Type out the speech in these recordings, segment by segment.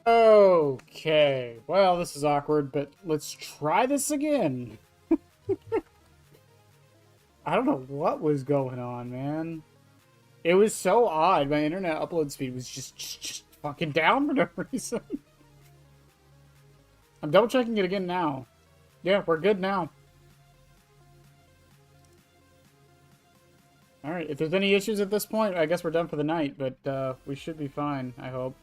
Okay, well, this is awkward, but let's try this again. I don't know what was going on, man. It was so odd. My internet upload speed was just fucking down for no reason. I'm double checking it again now. Yeah, we're good now. Alright, if there's any issues at this point, I guess we're done for the night, but we should be fine, I hope.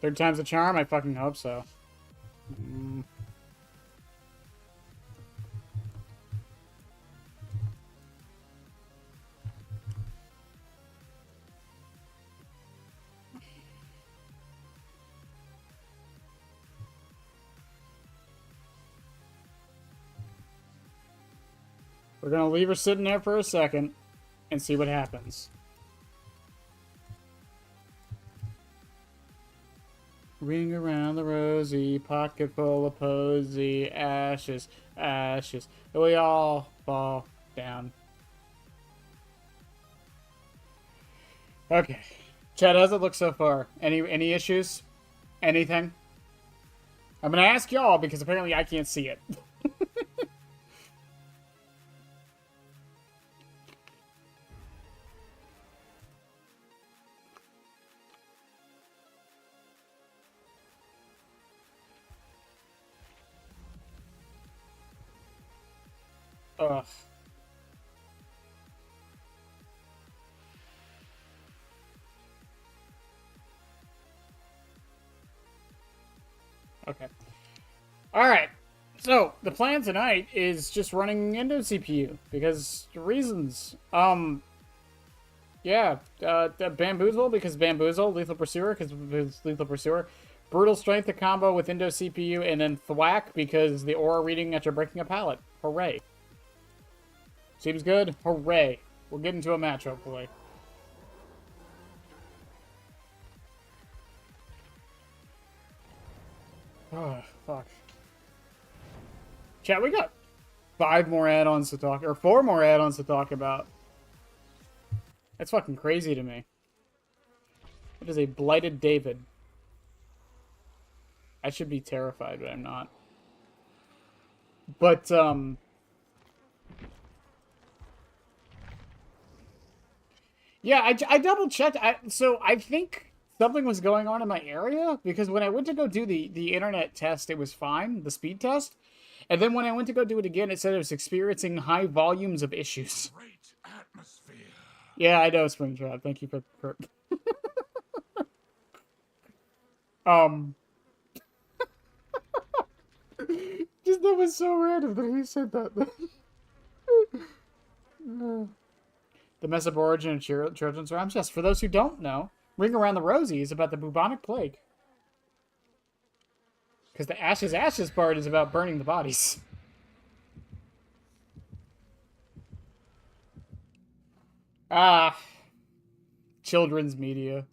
Third time's a charm? I fucking hope so. We're gonna leave her sitting there for a second and see what happens. Ring around the rosy, pocket full of posy, ashes, ashes. We all fall down. Okay. Chad, how's it look so far? Any issues? Anything? I'm gonna ask y'all because apparently I can't see it. Ugh. Okay. Alright. So, the plan tonight is just running into CPU. Because reasons. Yeah. Bamboozle, because Bamboozle. Lethal Pursuer, because Lethal Pursuer. Brutal Strength to combo with Indo CPU. And then Thwack, because the aura reading after breaking a pallet. Hooray. Seems good. Hooray. We'll get into a match, hopefully. Oh, fuck. Chat, we got 5 more add-ons to talk, or 4 more add-ons to talk about. That's fucking crazy to me. It is a blighted David. I should be terrified, but I'm not. But, yeah, I double-checked. So I think something was going on in my area, because when I went to go do the internet test, it was fine, the speed test. And then when I went to go do it again, it said it was experiencing high volumes of issues. Great atmosphere. Yeah, I know, Springtrap. Thank you for... um... Just that was so random that he said that. The mess of origin of children's rhymes. Yes, for those who don't know, Ring Around the Rosie is about the bubonic plague. Because the Ashes Ashes part is about burning the bodies. Ah. Children's media.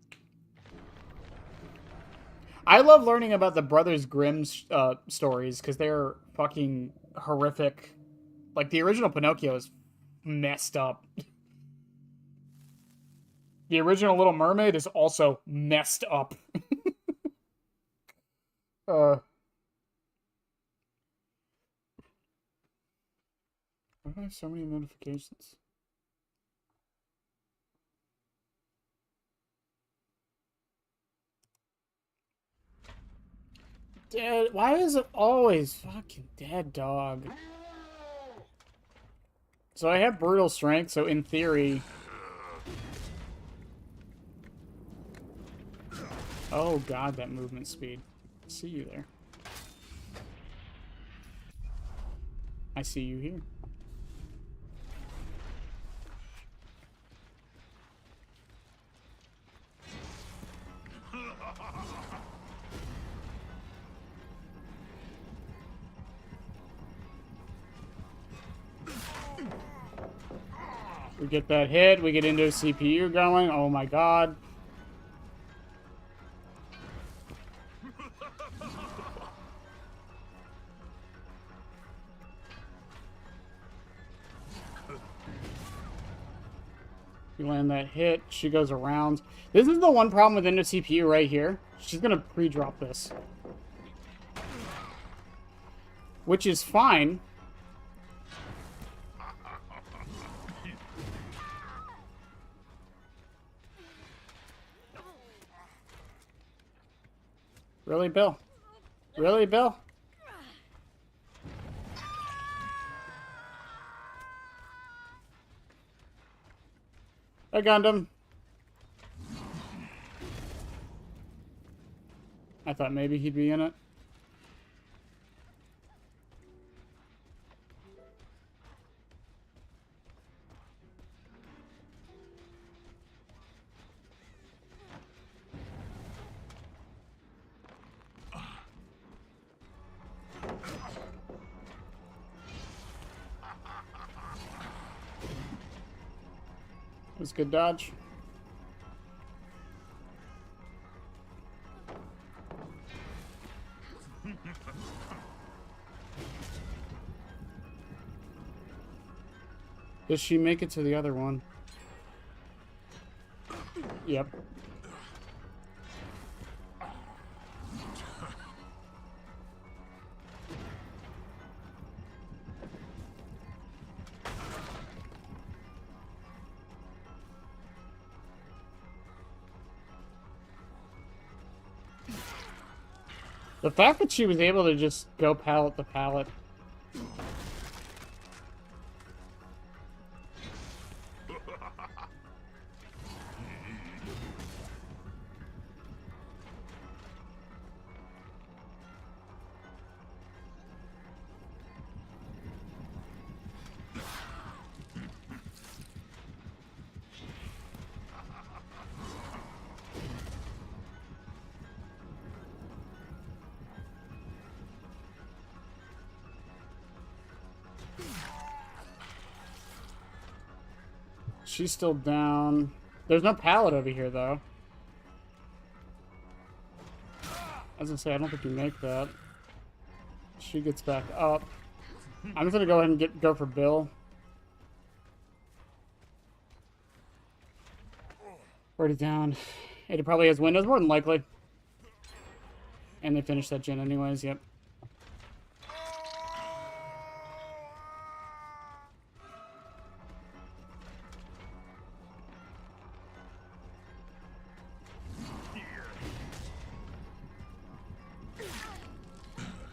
I love learning about the Brothers Grimm stories because they're fucking horrific. Like, the original Pinocchio is messed up. The original Little Mermaid is also messed up. Why do I have so many notifications? Dead. Why is it always fucking dead, dog? So I have brutal strength, so in theory... Oh god, that movement speed. I see you there. I see you here. We get that hit, we get into CPU going. Oh my god. We land that hit. She goes around. This is the one problem with Indo CPU right here. She's going to pre-drop this. Which is fine. Really, Bill? Really, Bill? A Gundam. I thought maybe he'd be in it. It was good dodge. Does she make it to the other one? Yep. The fact that she was able to just go pallet to pallet. She's still down. There's no pallet over here, though. As I say, I don't think you make that. She gets back up. I'm just gonna go ahead and go for Bill. Already down. It probably has windows, more than likely. And they finished that gen anyways, yep.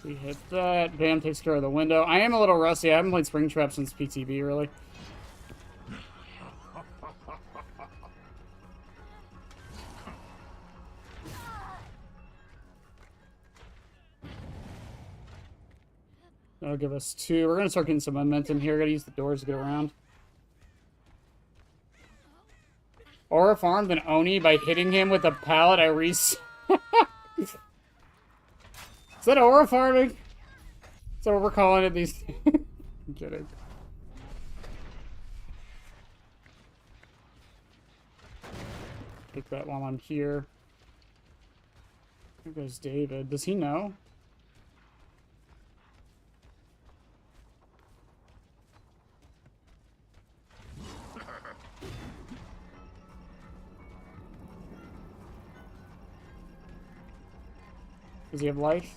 We hit that. Bam takes care of the window. I am a little rusty. I haven't played Springtrap since PTB, really. That'll give us 2. We're going to start getting some momentum here. Got to use the doors to get around. Aura farmed an Oni by hitting him with a pallet. Is that aura farming? Is that what we're calling it these days? I'm kidding. Take that while I'm here. Here goes David. Does he know? Does he have life?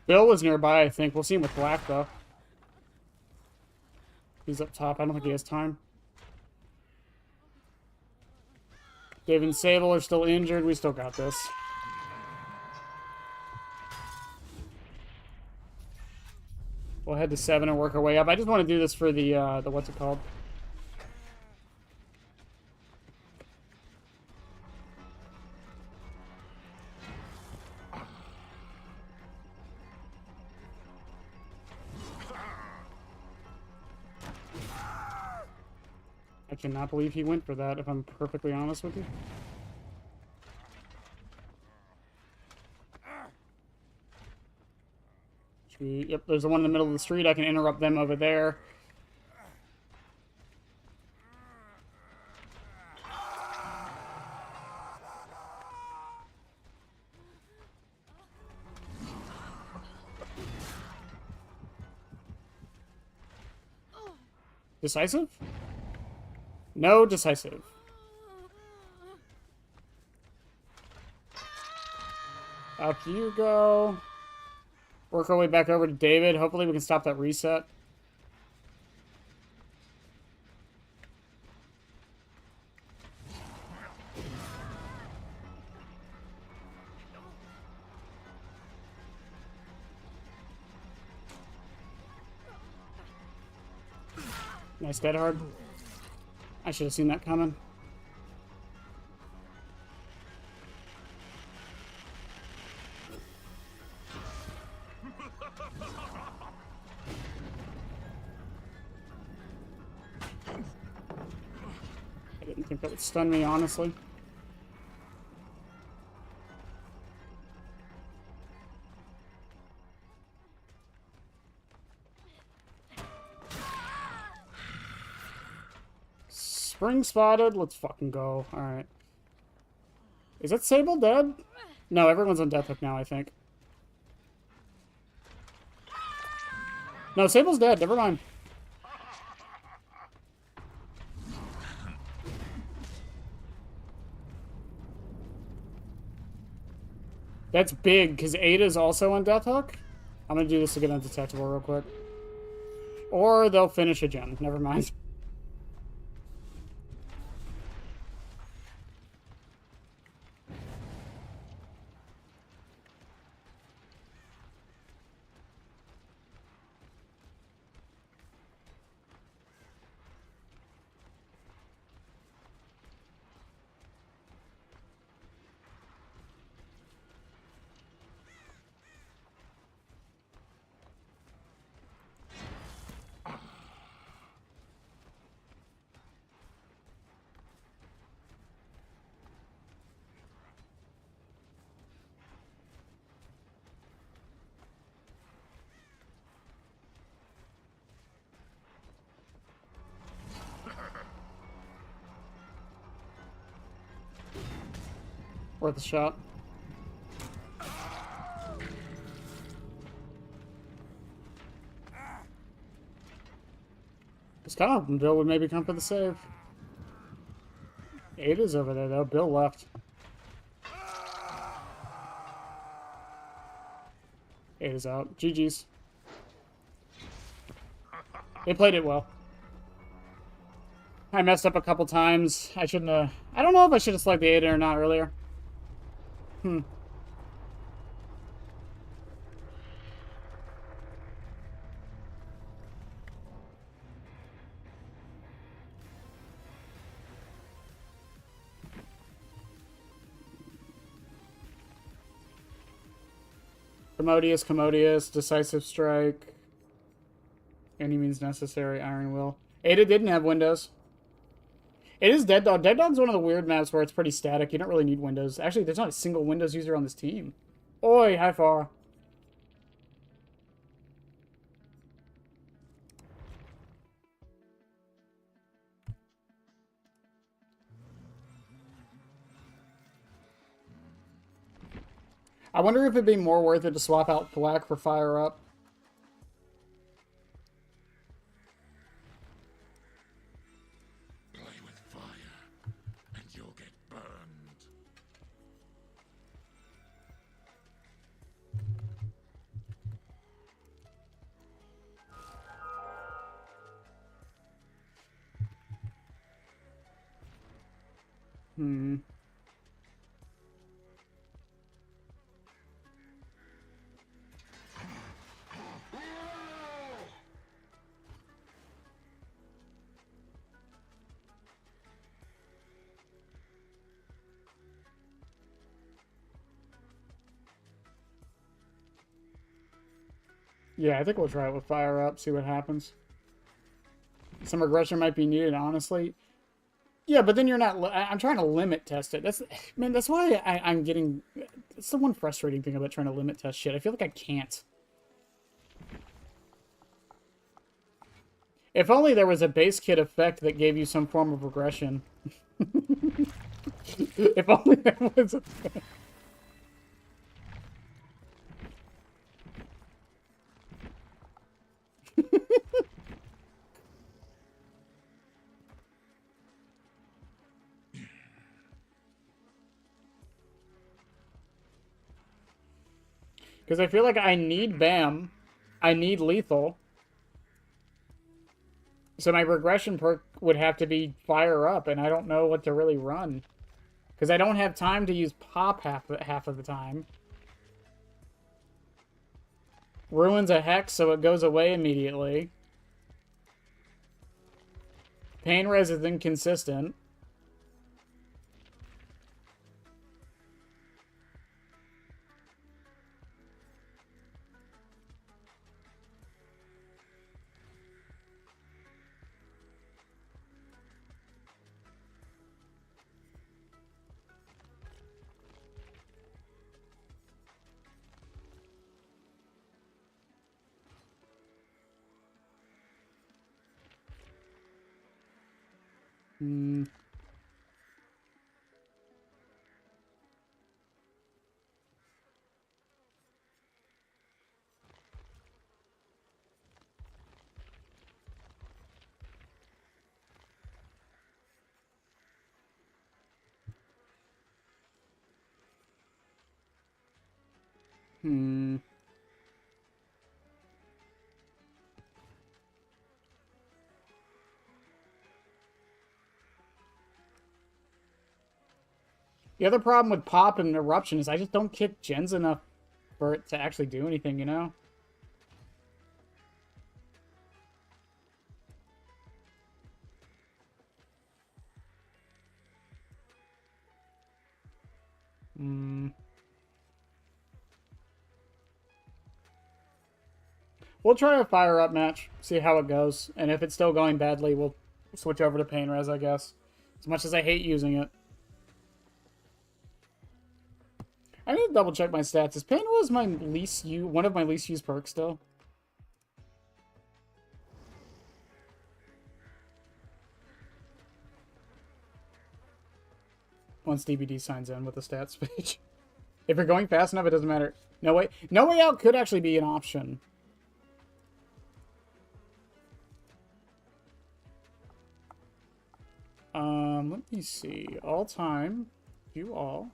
Bill was nearby, I think. We'll see him with Black, though. He's up top. I don't think he has time. Dave and Sable are still injured. We still got this. We'll head to 7 and work our way up. I just want to do this for the what's it called? cannot believe he went for that, if I'm perfectly honest with you. Yep, there's the one in the middle of the street. I can interrupt them over there. Decisive? No decisive. Up you go. Work our way back over to David. Hopefully we can stop that reset. Nice dead hard. I should have seen that coming. I didn't think that would stun me, honestly. Spring spotted. Let's fucking go. Alright. Is that Sable dead? No, everyone's on Death Hook now, I think. No, Sable's dead. Never mind. That's big, because Ada's also on Death Hook. I'm going to do this to get undetectable real quick. Or they'll finish a gen. Never mind. Worth a shot. This kind of Bill would maybe come for the save. Ada's over there though. Bill left. Ada's out. GG's. They played it well. I messed up a couple times. I shouldn't have... I don't know if I should have selected the Ada or not earlier. Commodious, Commodious, Decisive Strike. Any means necessary, Iron Will. Ada didn't have windows. It is Dead Dog. Dead Dog's one of the weird maps where it's pretty static. You don't really need windows. Actually, there's not a single Windows user on this team. Oi, hi far. I wonder if it'd be more worth it to swap out Thwack for Fire Up. Play with fire, and you'll get burned. Yeah, I think we'll try it with Fire Up, see what happens. Some aggression might be needed, honestly. Yeah, but then you're not. I'm trying to limit test it. That's man. That's why I'm getting. It's the one frustrating thing about trying to limit test shit. I feel like I can't. If only there was a base kit effect that gave you some form of regression. If only there was a... Because I feel like I need BAM. I need lethal. So my regression perk would have to be fire up, and I don't know what to really run. Because I don't have time to use pop half of the time. Ruin's a hex, so it goes away immediately. Pain res is inconsistent. Hmm. Hmm. The other problem with pop and eruption is I just don't kick gens enough for it to actually do anything, you know? Hmm. We'll try a fire up match, see how it goes, and if it's still going badly, we'll switch over to pain res, I guess. As much as I hate using it. I need to double check my stats. Is pain res my one of my least used perks still? Once DBD signs in with the stats page. If you're going fast enough, it doesn't matter. No way. No way out could actually be an option. Let me see. All time. View all.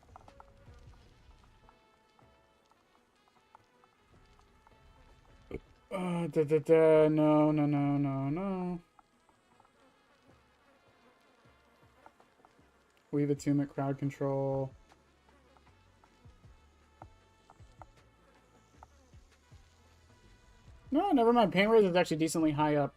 No, no, no, no, no. Weave attunement, crowd control. No, never mind. Pain rate is actually decently high up.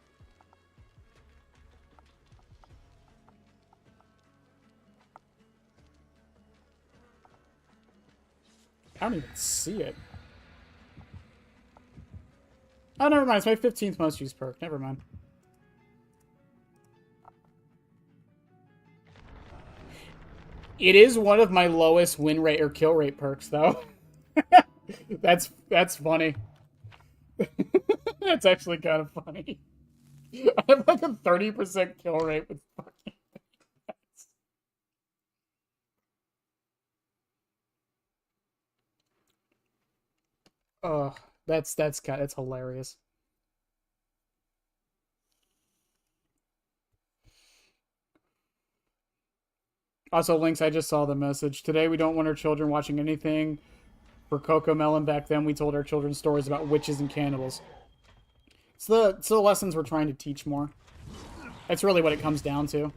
I don't even see it. Oh, never mind. It's my 15th most used perk. Never mind. It is one of my lowest win rate or kill rate perks, though. That's funny. That's actually kind of funny. I have like a 30% kill rate with fucking bats. Oh, that's hilarious. Also, Lynx, I just saw the message. Today we don't want our children watching anything for Coco Melon. Back then we told our children stories about witches and cannibals. It's the lessons we're trying to teach more. That's really what it comes down to.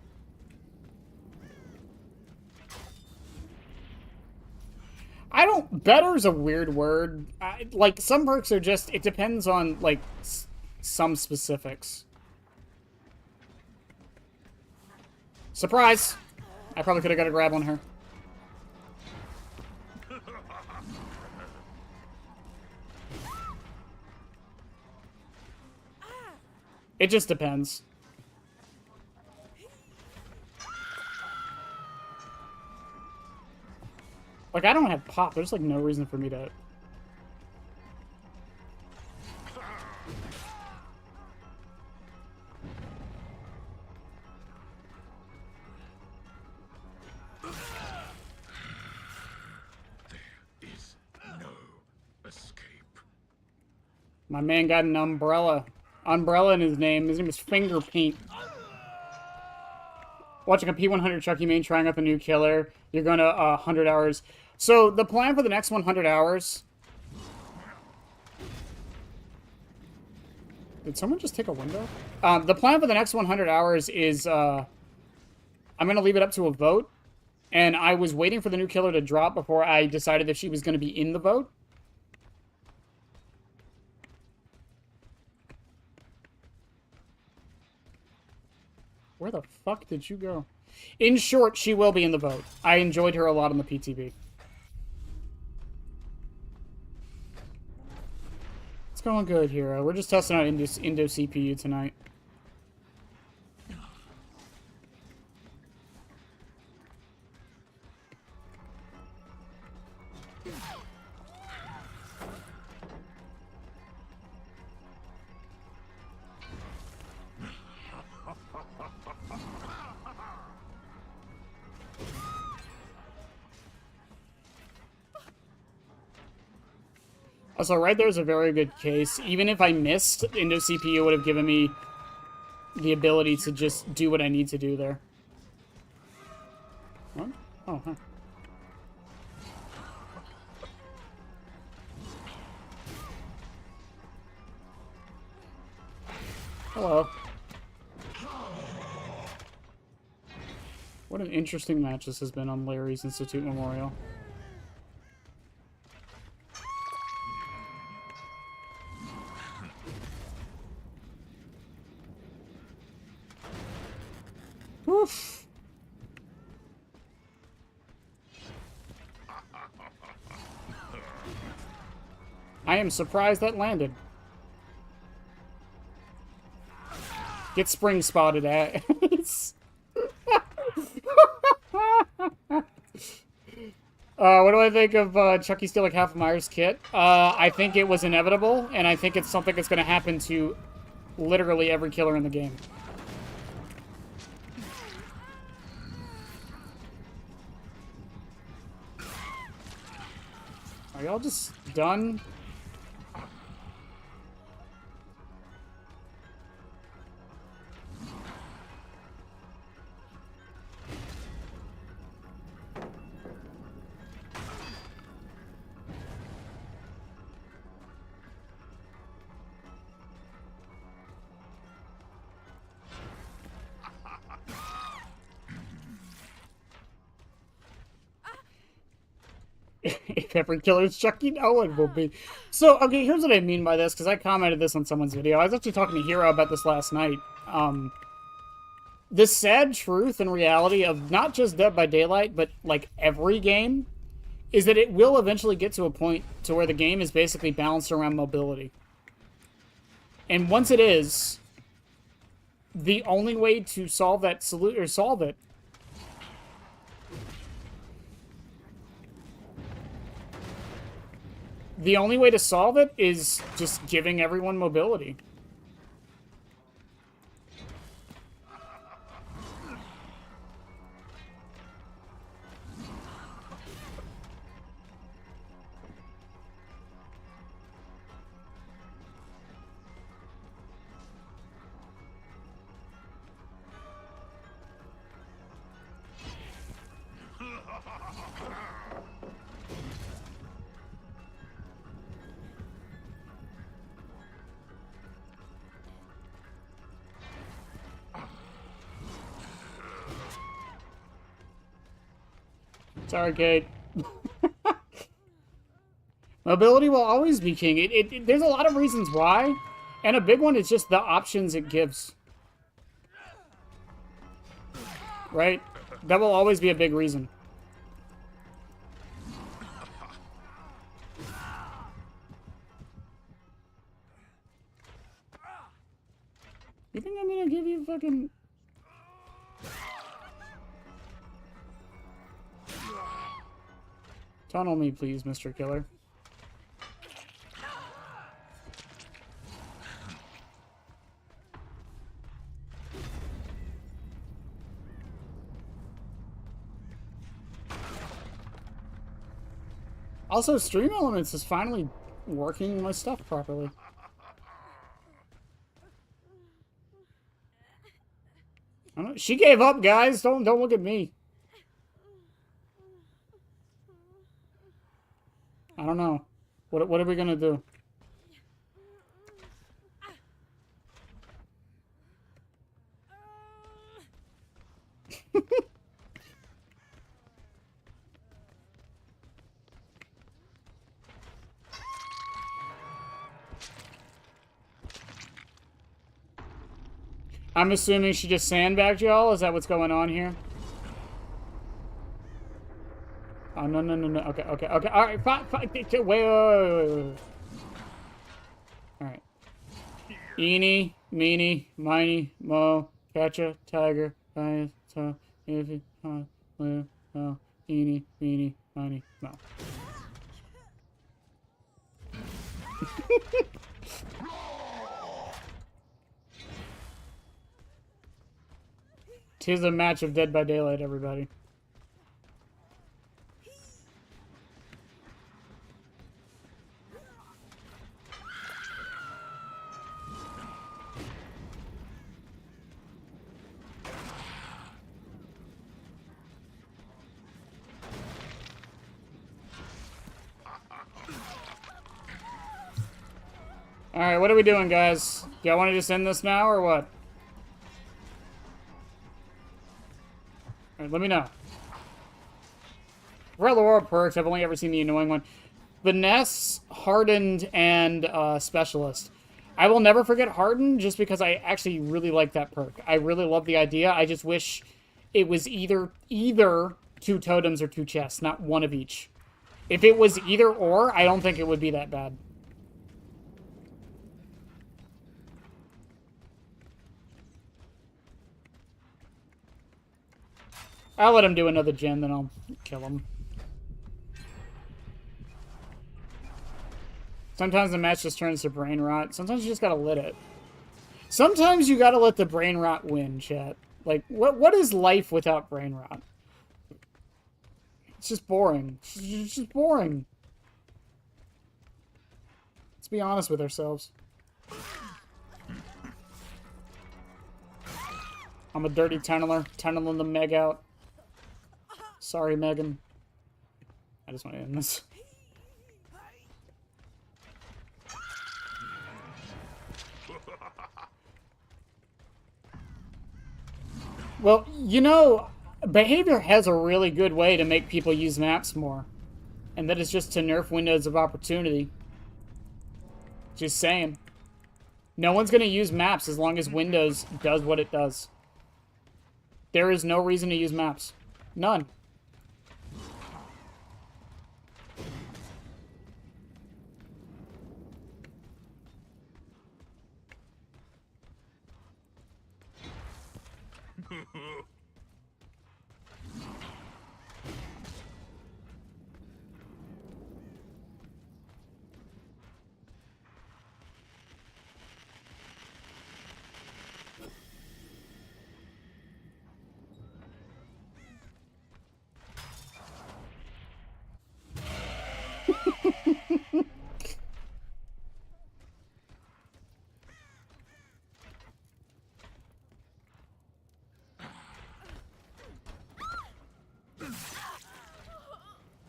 Better's a weird word. Like, some perks are just, it depends on, like, some specifics. Surprise! I probably could have got a grab on her. It just depends. Like, I don't have pop. There's, like, no reason for me to... There is no escape. My man got an umbrella. Umbrella in his name. His name is Finger Paint. Watching a P100 Chucky main trying out the new killer. You're gonna 100 hours. So the plan for the next 100 hours. Did someone just take a window? The plan for the next 100 hours is I'm gonna leave it up to a vote, and I was waiting for the new killer to drop before I decided if she was gonna be in the vote. Where the fuck did you go? In short, she will be in the vote. I enjoyed her a lot on the PTB. It's going good, Hero. We're just testing out Indo CPU tonight. Also, right there's a very good case. Even if I missed, Indo CPU would have given me the ability to just do what I need to do there. What? Oh, huh. Hello. What an interesting match this has been on Larry's Institute Memorial. Oof. I am surprised that landed. Get spring spotted at. What do I think of Chucky stealing half of Myers' kit? I think it was inevitable, and I think it's something that's going to happen to literally every killer in the game. Are y'all just done? If every killer's Chucky, no one will be. So, okay, here's what I mean by this, because I commented this on someone's video. I was actually talking to Hero about this last night. The sad truth and reality of not just Dead by Daylight, but, like, every game, is that it will eventually get to a point to where the game is basically balanced around mobility. And once it is, the only way to solve that solve it the only way to solve it is just giving everyone mobility. Sorry, Kate. Mobility will always be king. There's a lot of reasons why, and a big one is just the options it gives. Right? That will always be a big reason. You think I'm gonna give you fucking... Tunnel me, please, Mr. Killer. Also, Stream Elements is finally working my stuff properly. I don't, she gave up, guys. Don't look at me. I don't know. What are we gonna do? I'm assuming she just sandbagged y'all? Is that what's going on here? Oh, no. Okay. Alright, fine. Wait. Alright. Eeny, meeny, miny, mo, catcha, tiger, if you eeny, meeny, miny, mo. Tis a match of Dead by Daylight, everybody. Alright, what are we doing, guys? Do y'all want to just end this now, or what? Alright, let me know. For the World perks, I've only ever seen the annoying one. Finesse, Hardened, and Specialist. I will never forget Hardened, just because I actually really like that perk. I really love the idea. I just wish it was either 2 totems or 2 chests, not one of each. If it was either or, I don't think it would be that bad. I'll let him do another gen, then I'll kill him. Sometimes the match just turns to brain rot. Sometimes you just gotta let it. Sometimes you gotta let the brain rot win, chat. Like, what is life without brain rot? It's just boring. It's just boring. Let's be honest with ourselves. I'm a dirty tunneler. Tunneling the Meg out. Sorry, Megan. I just want to end this. Well, you know, behavior has a really good way to make people use maps more. And that is just to nerf windows of opportunity. Just saying. No one's going to use maps as long as Windows does what it does. There is no reason to use maps. None.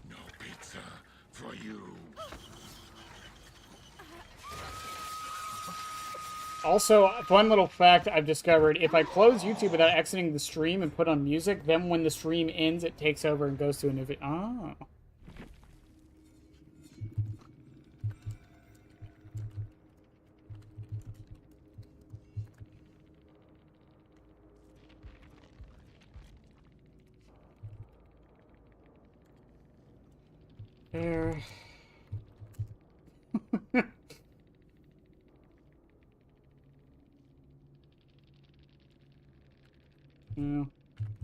No pizza for you. Also, fun little fact I've discovered, if I close YouTube without exiting the stream and put on music, then when the stream ends, it takes over and goes to a new video. Oh. There. Yeah.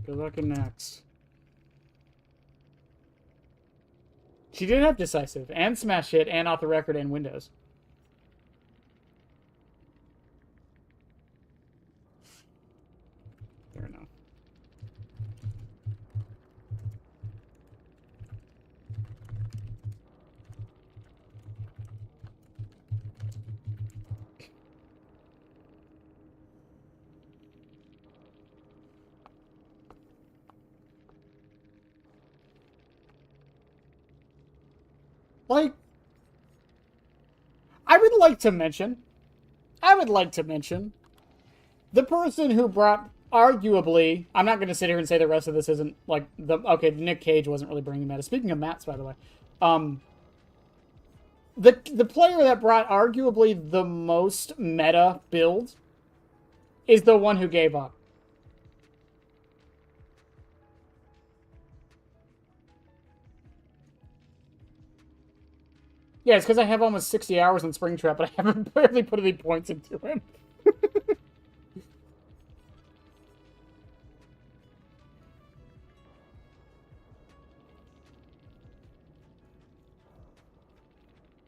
Good luck in next. She did have decisive and smash hit and off the record and Windows. Fair enough. Like, I would like to mention, the person who brought, arguably, I'm not going to sit here and say the rest of this isn't, like, okay, Nick Cage wasn't really bringing meta. Speaking of mats, by the way, the player that brought arguably the most meta build is the one who gave up. Yeah, it's because I have almost 60 hours in Springtrap, but I haven't barely put any points into him.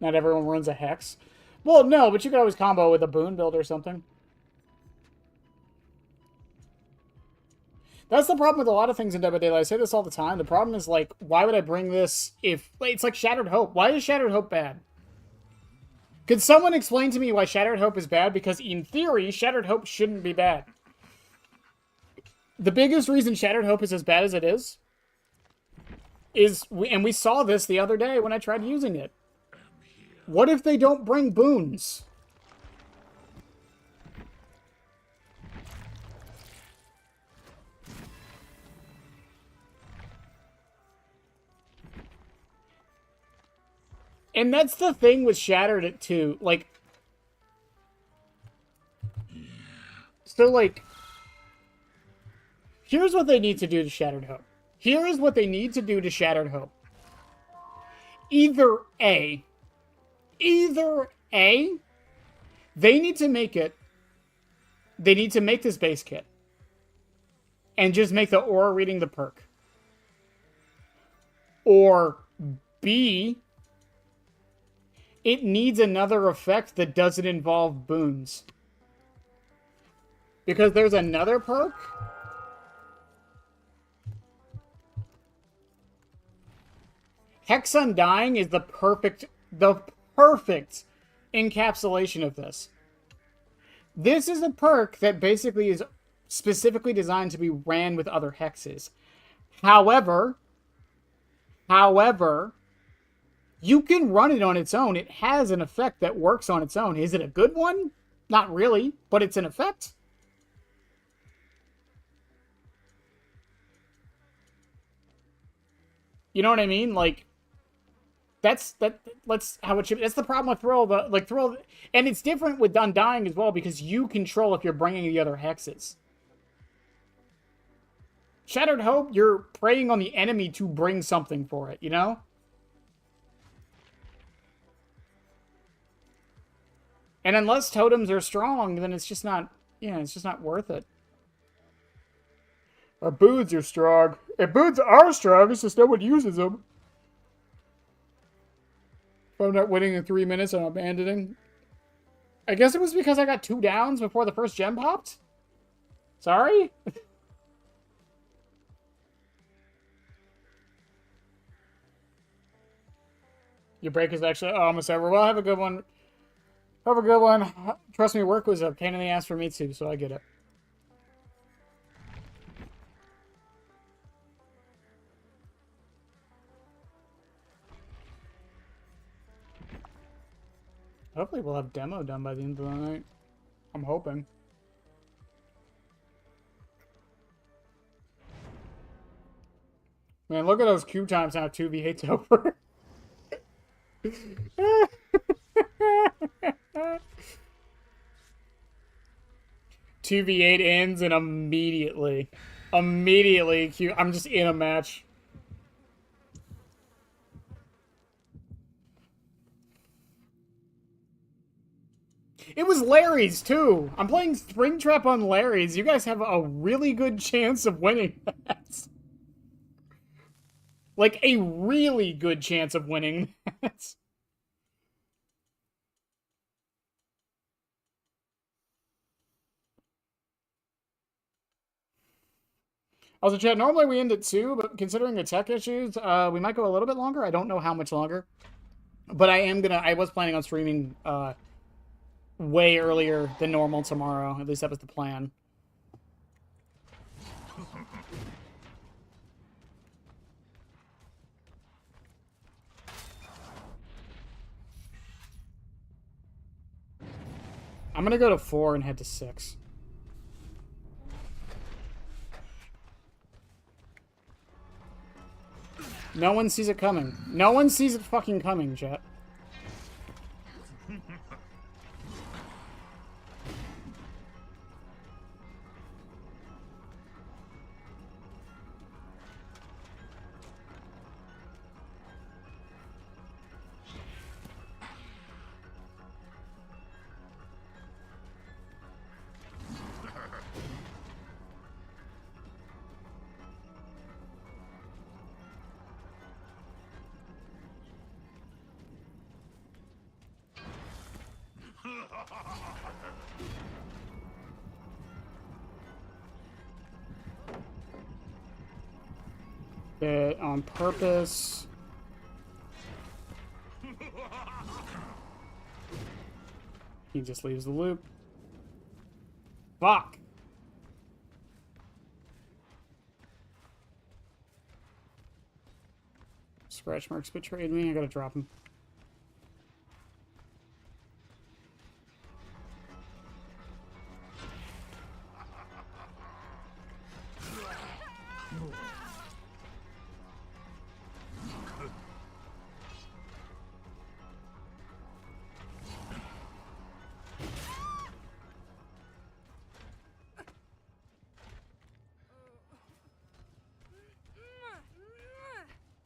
Not everyone runs a Hex. Well, no, but you could always combo with a Boon build or something. That's the problem with a lot of things in Dead by Daylight. I say this all the time. The problem is, like, why would I bring this if... It's like Shattered Hope. Why is Shattered Hope bad? Could someone explain to me why Shattered Hope is bad? Because, in theory, Shattered Hope shouldn't be bad. The biggest reason Shattered Hope is as bad as it is... and we saw this the other day when I tried using it. What if they don't bring boons? And that's the thing with Shattered it too. Like, so like, here's what they need to do to Shattered Hope. Here is what they need to do to Shattered Hope. Either A, they need to make it, they need to make this base kit. And just make the aura reading the perk. Or B, it needs another effect that doesn't involve boons. Because there's another perk. Hex Undying is the perfect encapsulation of this. This is a perk that basically is specifically designed to be ran with other hexes. However, you can run it on its own. It has an effect that works on its own. Is it a good one? Not really, but it's an effect. You know what I mean? Like, let's how it should. That's the problem with Thrill. And it's different with Undying as well because you control if you're bringing the other hexes. Shattered Hope, you're preying on the enemy to bring something for it, you know? And unless totems are strong, then it's just not, it's just not worth it. Our boots are strong. If boots are strong, it's just no one uses them. If I'm not winning in 3 minutes, I'm abandoning. I guess it was because I got 2 downs before the first gem popped? Sorry? Your break is actually almost over. Well, have a good one. Have a good one. Trust me, work was a pain in the ass for me too, so I get it. Hopefully we'll have demo done by the end of the night. I'm hoping. Man, look at those queue times now. 2v8's over. 2v8 ends and immediately queue. I'm just in a match. It was Larry's too. I'm playing Springtrap on Larry's. You guys have a really good chance of winning that. Like, a really good chance of winning that. Also, chat, normally we end at 2, but considering the tech issues, we might go a little bit longer. I don't know how much longer. But I was planning on streaming way earlier than normal tomorrow. At least that was the plan. I'm gonna go to 4 and head to 6. No one sees it coming. No one sees it fucking coming, chat. On purpose. He just leaves the loop. Fuck. Scratch marks betrayed me. I gotta drop him.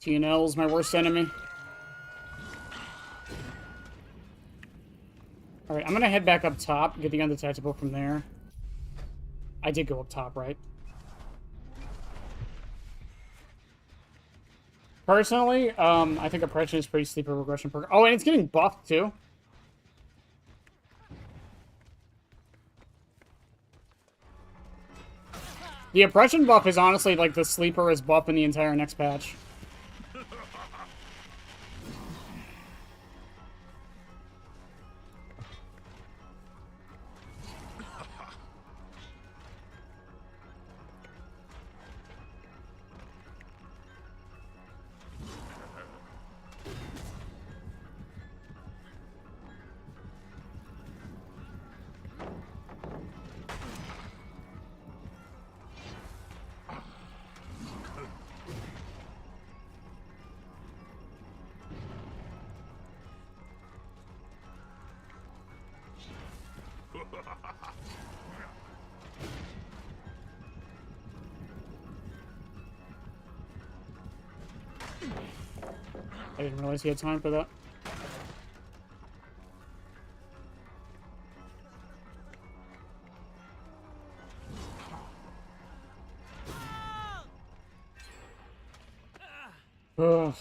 TNL's my worst enemy. Alright, I'm gonna head back up top, get the undetectable from there. I did go up top, right? Personally, I think Oppression is pretty sleeper regression perk. Oh, and it's getting buffed, too. The Oppression buff is honestly, like, the sleeperest buff in the entire next patch. I didn't realize he had time for that. Ugh.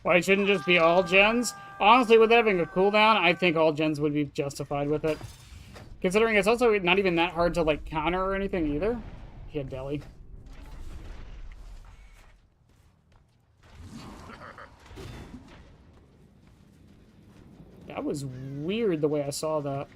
Why it shouldn't just be all gens? Honestly, with it having a cooldown, I think all gens would be justified with it. Considering it's also not even that hard to, like, counter or anything either. He had Deli. That was weird the way I saw that.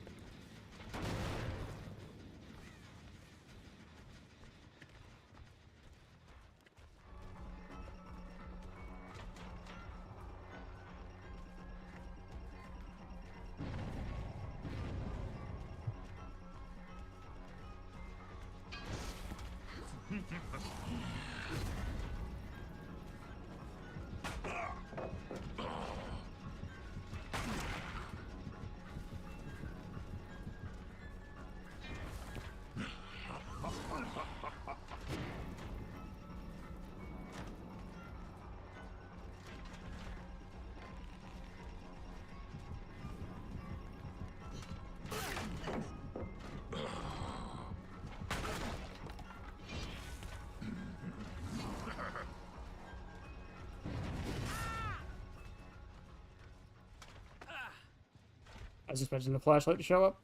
was expecting the flashlight to show up.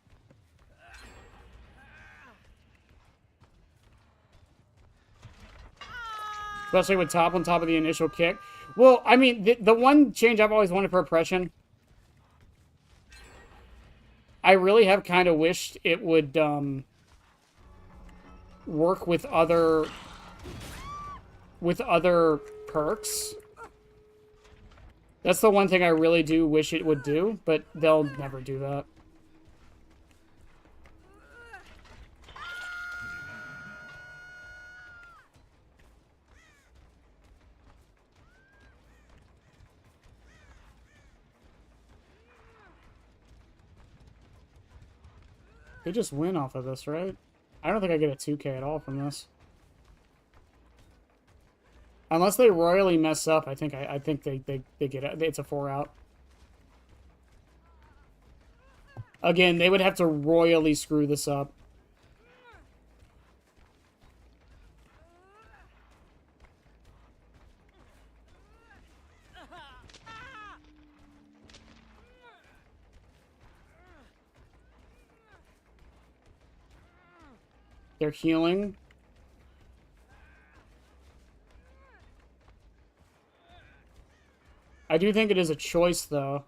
Especially with top on top of the initial kick. Well, I mean, the one change I've always wanted for oppression, I really have kind of wished it would work with other perks. That's the one thing I really do wish it would do, but they'll never do that. They just win off of this, right? I don't think I get a 2K at all from this. Unless they royally mess up, I think they get it. It's a 4 out. Again, they would have to royally screw this up. They're healing. I do think it is a choice, though.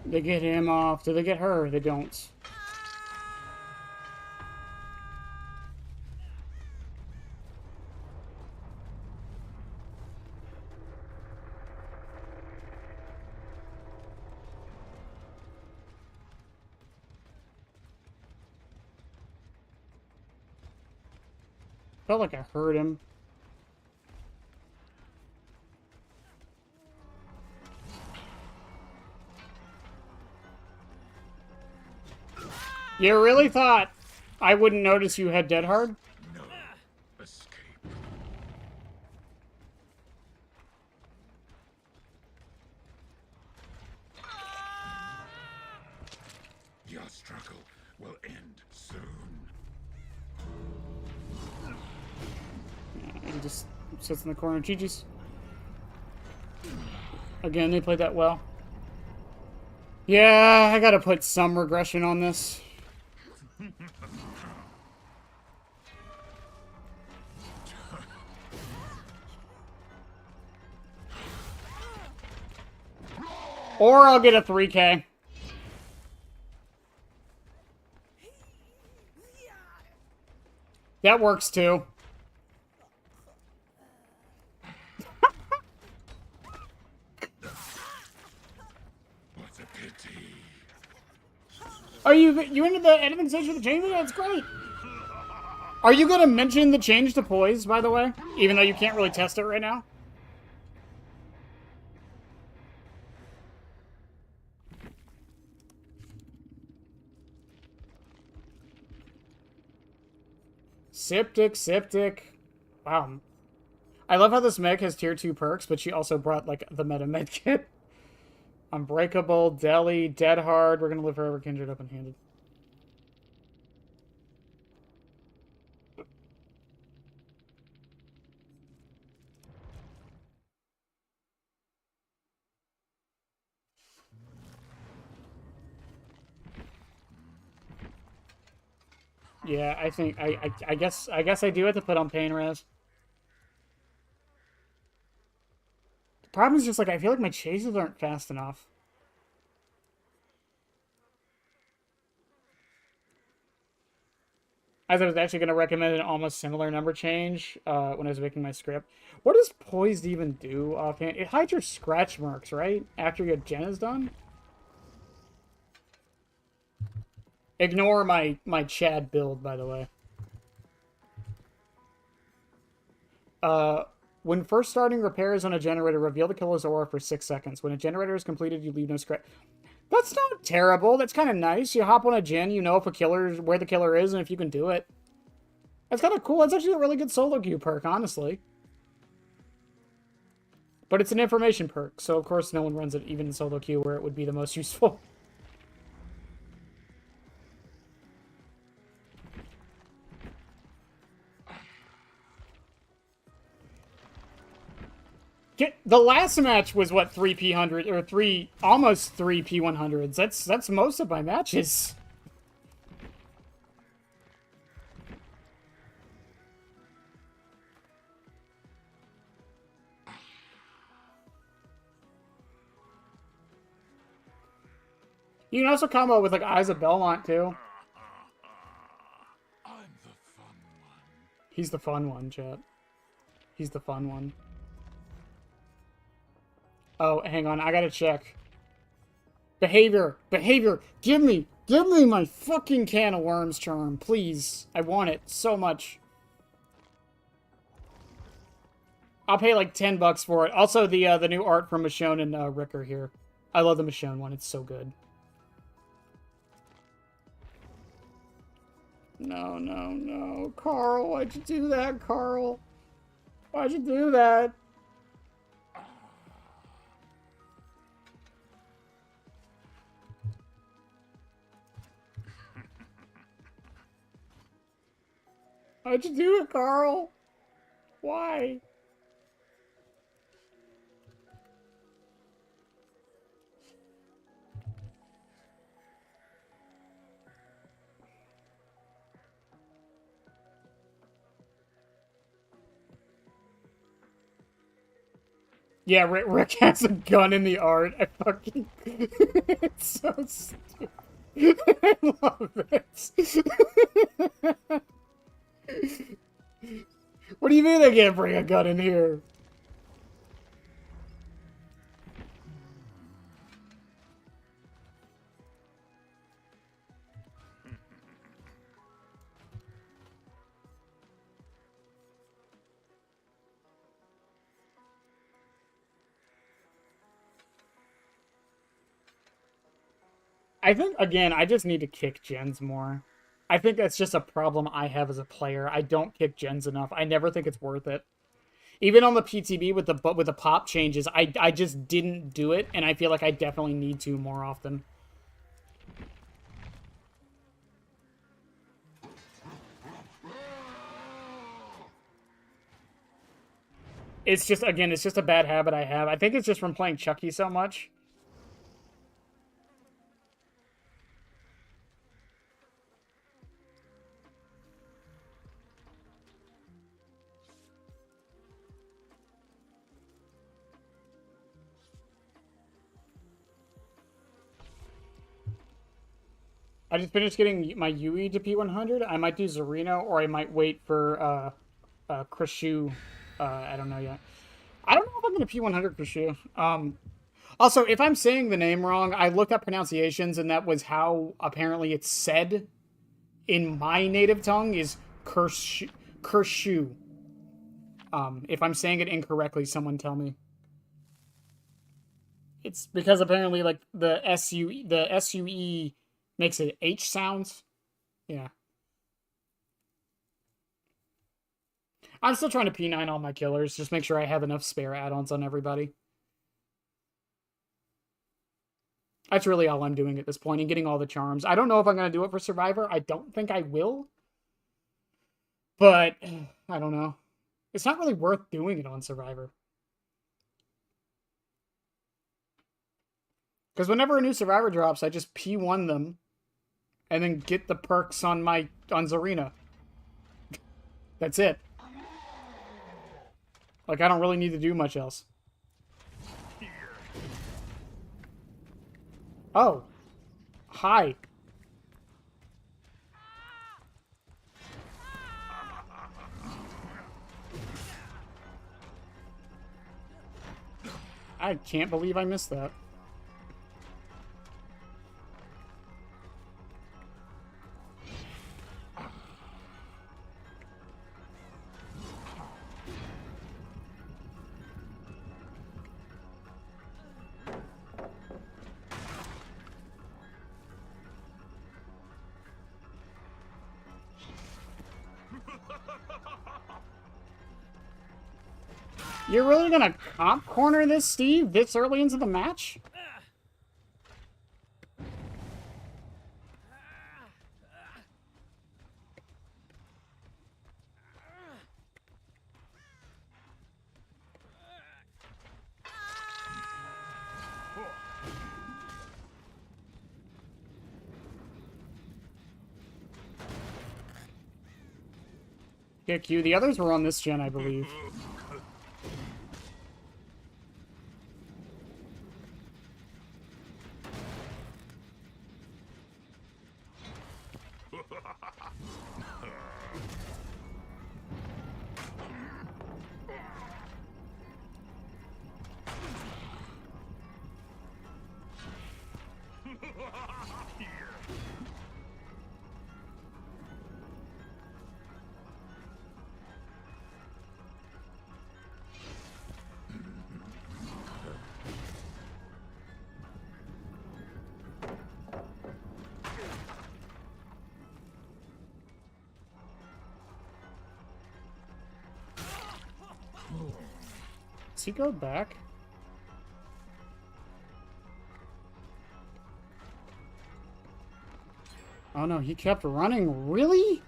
They get him off. Do they get her? They don't. Felt like I heard him. You really thought I wouldn't notice you had Dead Hard? No escape. Your struggle will end soon. Yeah, he just sits in the corner. GG's. Again, they played that well. Yeah, I gotta put some regression on this. Or I'll get a 3K. That works too. What a pity. Are you into the editing stage of the change? That's great. Are you gonna mention the change to poise, by the way? Even though you can't really test it right now? Septic. Wow. I love how this mech has tier 2 perks, but she also brought, like, the meta med kit. Unbreakable, Deli, Dead Hard. We're gonna live forever, Kindred, open-handed. Yeah, I think I guess I do have to put on pain res. The problem is just like I feel like my chases aren't fast enough. As I was actually going to recommend an almost similar number change when I was making my script. What does poised even do offhand? It hides your scratch marks, right? After your gen is done? Ignore my Chad build, by the way. When first starting repairs on a generator, reveal the killer's aura for 6 seconds. When a generator is completed, you leave no scratch. That's not terrible. That's kind of nice. You hop on a gen, you know if a killer, where the killer is, and if you can do it. That's kind of cool. That's actually a really good solo queue perk, honestly. But it's an information perk, so of course no one runs it even in solo queue where it would be the most useful. The last match was what, 3 P100 or 3 almost 3 P100s. That's most of my matches. You can also combo with like Eyes of Belmont too. I'm the fun one. He's the fun one, chat. He's the fun one. Oh, hang on, I gotta check. Behavior! Behavior! Give me my fucking can of worms charm, please. I want it so much. I'll pay like $10 for it. Also, the new art from Michonne and Ricker here. I love the Michonne one, it's so good. No, no, no. Carl, why'd you do that, Carl? Why'd you do that? Why'd you do it, Carl? Why? Yeah, Rick has a gun in the art. I fucking... it's so stupid. I love it. What do you mean I can't bring a gun in here? I think, again, I just need to kick gens more. I think that's just a problem I have as a player. I don't kick gens enough. I never think it's worth it. Even on the PTB with the pop changes, I just didn't do it, and I feel like I definitely need to more often. It's just, again, it's just a bad habit I have. I think it's just from playing Chucky so much. I just finished getting my Yui to P100. I might do Zarino, or I might wait for Krishu. I don't know yet. I don't know if I'm going to P100 Krishu. Also, if I'm saying the name wrong, I looked up pronunciations, and that was how apparently it's said in my native tongue is Kershu. If I'm saying it incorrectly, someone tell me. It's because apparently, like, the SUE makes it H sounds. Yeah. I'm still trying to P9 all my killers. Just make sure I have enough spare add-ons on everybody. That's really all I'm doing at this point, and getting all the charms. I don't know if I'm going to do it for Survivor. I don't think I will. But, I don't know. It's not really worth doing it on Survivor. Because whenever a new Survivor drops, I just P1 them. And then get the perks on Zarina. That's it. Like, I don't really need to do much else. Oh. Hi. I can't believe I missed that. You're really gonna comp corner this, Steve, this early into the match? Kick you. The others were on this gen, I believe. Does he go back? Oh no, he kept running. Really?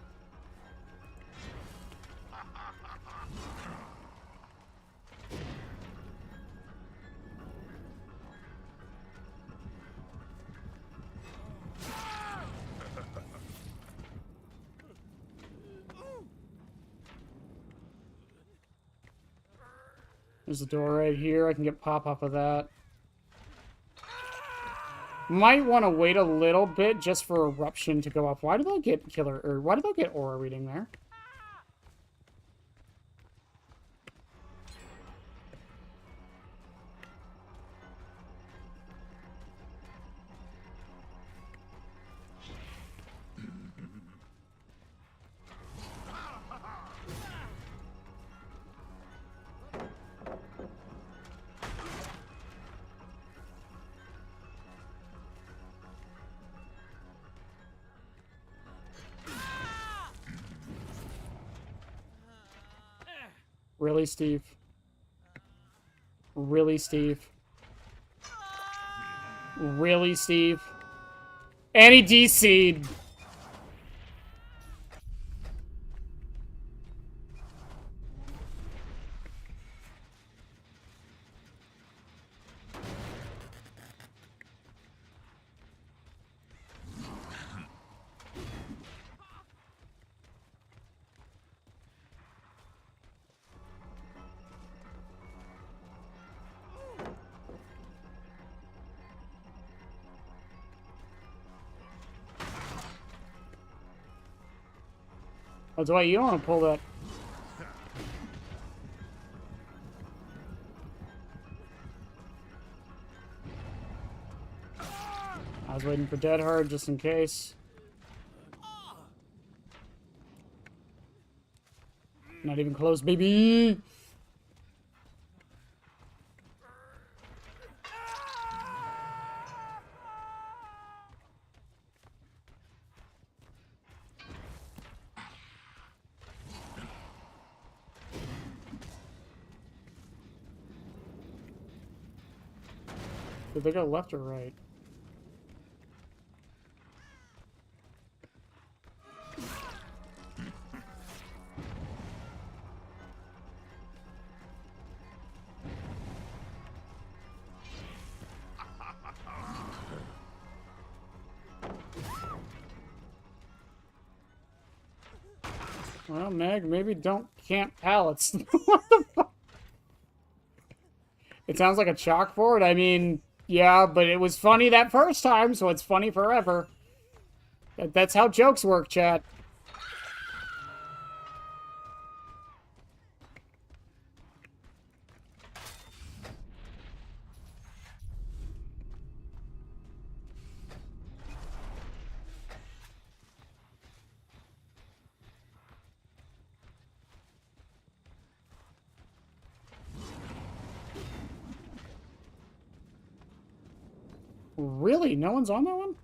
There's a door right here. I can get pop off of that. Might want to wait a little bit just for Eruption to go off. Why did I get Killer, or why did I get Aura reading there? Really, Steve? Really, Steve? Really, Steve? And he DC'd. Oh, Dwight, you don't want to pull that. I was waiting for Dead Hard just in case. Not even close, baby! Did they go left or right? Well, Meg, maybe don't camp pallets. What the fuck? It sounds like a chalkboard. I mean, yeah, but it was funny that first time, so it's funny forever. That's how jokes work, chat. Really? No one's on that one?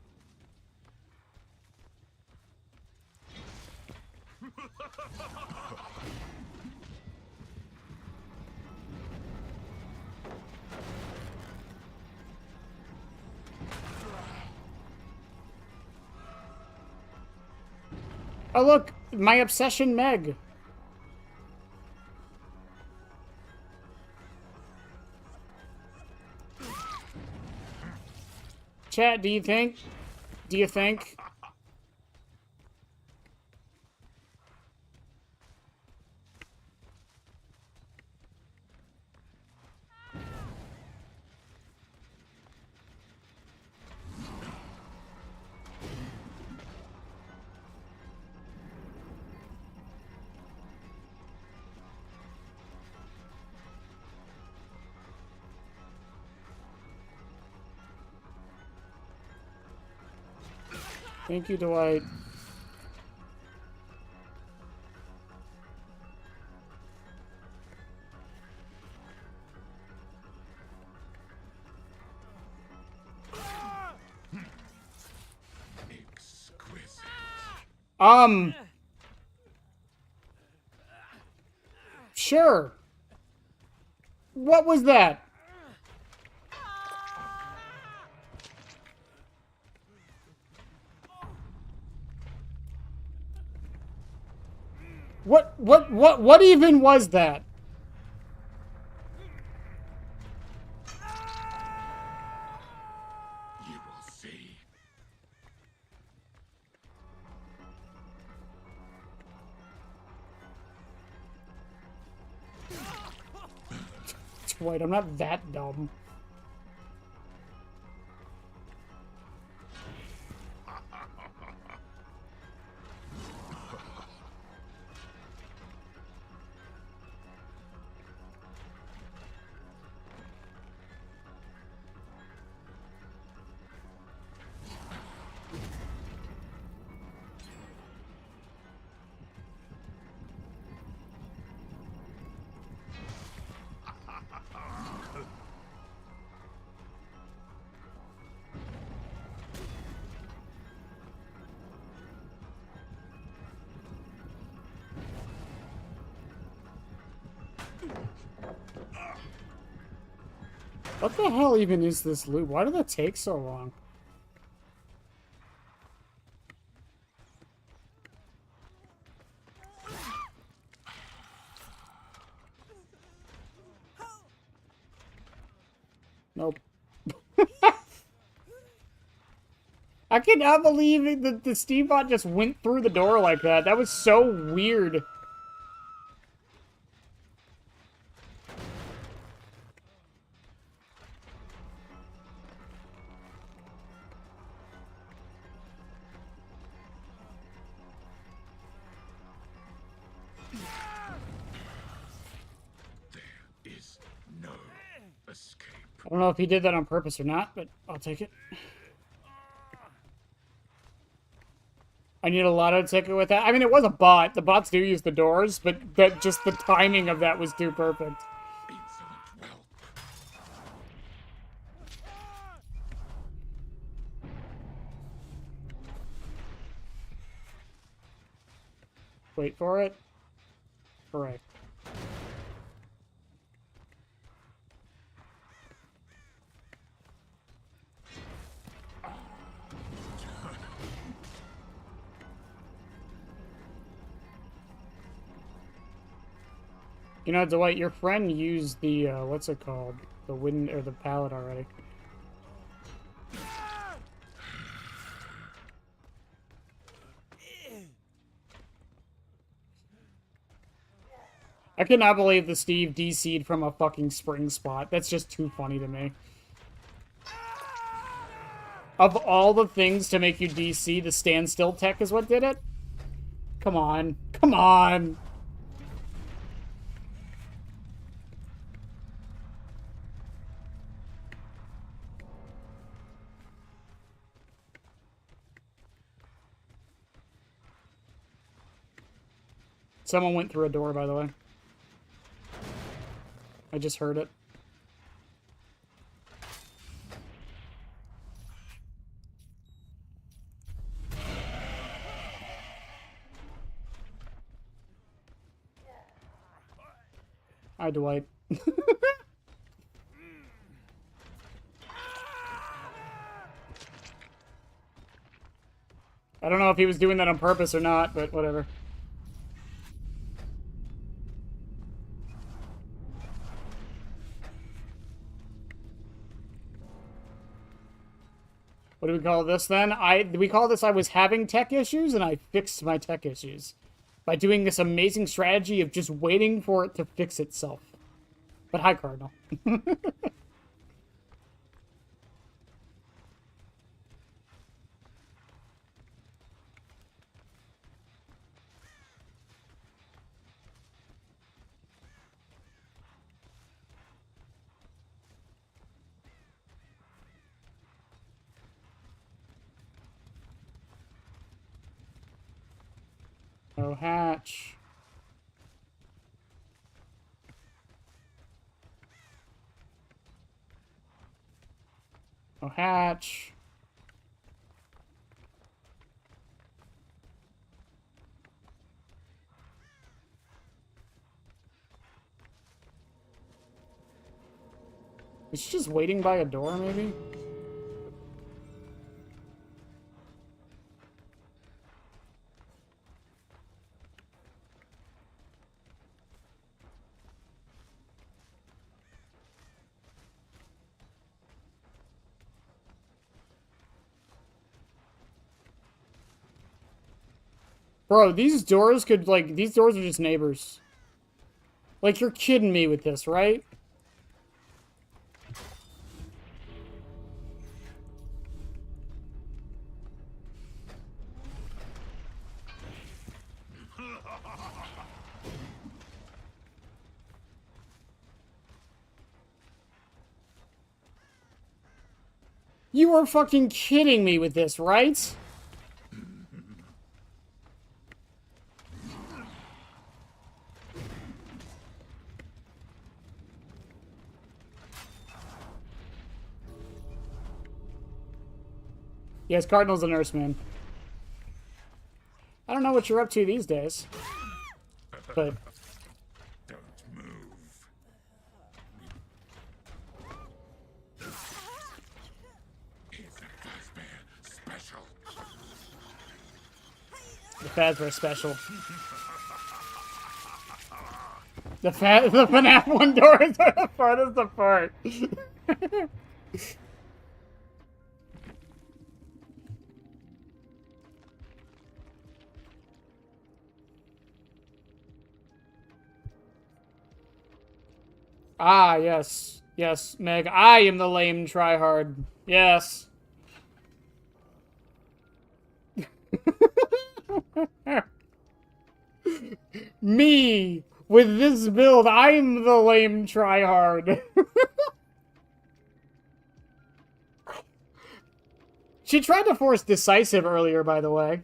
Oh, look! My obsession Meg! Chat, do you think? Do you think? Thank you, Dwight. Exquisite. Sure. What was that? What even was that? You will see. Dwight, I'm not that dumb. What the hell even is this loop? Why did that take so long? Nope. I cannot believe that the Steambot just went through the door like that. That was so weird. There is no escape. I don't know if he did that on purpose or not, but I'll take it. I need a lotto ticket with that. I mean, it was a bot. The bots do use the doors, but that just the timing of that was too perfect. Insolent whelp. Wait for it. Correct. You know, Dwight, your friend used the, what's it called? The wind, or the pallet already. I cannot believe the Steve DC'd from a fucking spring spot. That's just too funny to me. Of all the things to make you DC, the standstill tech is what did it? Come on. Come on! Someone went through a door, by the way. I just heard it. Hi, Dwight. I don't know if he was doing that on purpose or not, but whatever. What do we call this then? We call this I was having tech issues and I fixed my tech issues by doing this amazing strategy of just waiting for it to fix itself. But hi, Cardinal. No hatch. No hatch. Is she just waiting by a door, maybe? Bro, these doors could, like, these doors are just neighbors. Like, you're kidding me with this, right? You are fucking kidding me with this, right? Yes, Cardinal's a nurse, man. I don't know what you're up to these days. But... Don't move. It's a Fazbear special. The Fazbear special. The FNAF 1 door is the farthest apart. Ah, yes. Yes, Meg. I am the lame tryhard. Yes. Me! With this build, I'm the lame tryhard. She tried to force decisive earlier, by the way.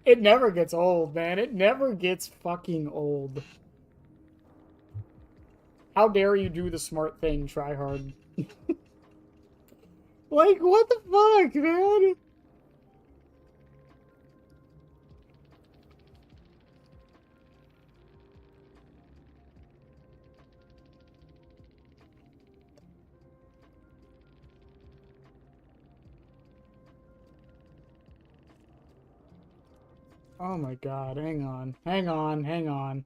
It never gets old, man. It never gets fucking old. How dare you do the smart thing, try hard. Like, what the fuck, man? Oh my god, hang on. Hang on, hang on.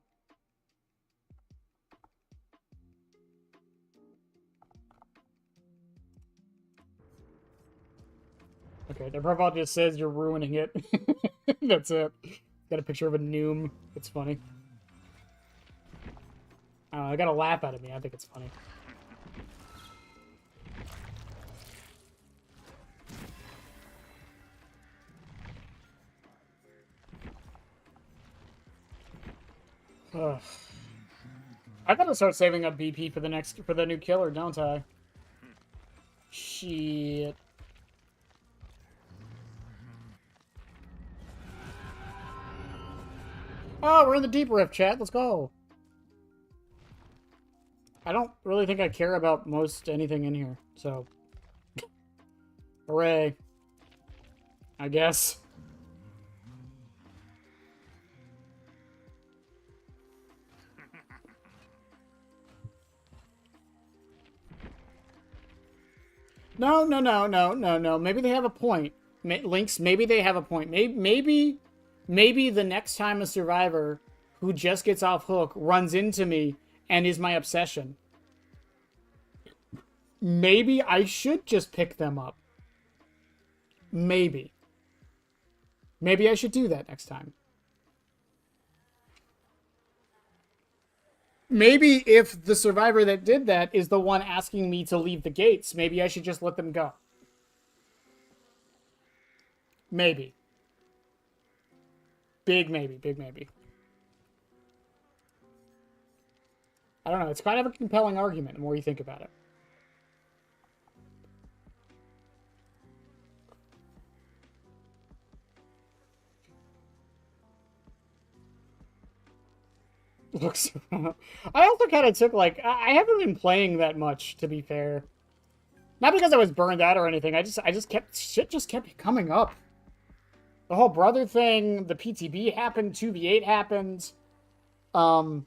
Okay, their profile just says you're ruining it. That's it. Got a picture of a Noom. It's funny. I don't know, I got a laugh out of me. I think it's funny. Ugh. I gotta start saving up BP for the new killer, don't I? Shit. Oh, we're in the deep rift, chat. Let's go. I don't really think I care about most anything in here, so... Hooray. I guess. No, no, no, no, no, no. Maybe they have a point. Lynx, maybe they have a point. Maybe the next time a survivor who just gets off hook runs into me and is my obsession. Maybe I should just pick them up. Maybe. Maybe I should do that next time. Maybe if the survivor that did that is the one asking me to leave the gates, maybe I should just let them go. Maybe. Big maybe, big maybe. I don't know, it's kind of a compelling argument the more you think about it. Looks. I also kind of took, like, I haven't been playing that much, to be fair. Not because I was burned out or anything. I just kept, shit just kept coming up. The whole brother thing, the PTB happened, 2v8 happened. Helldivers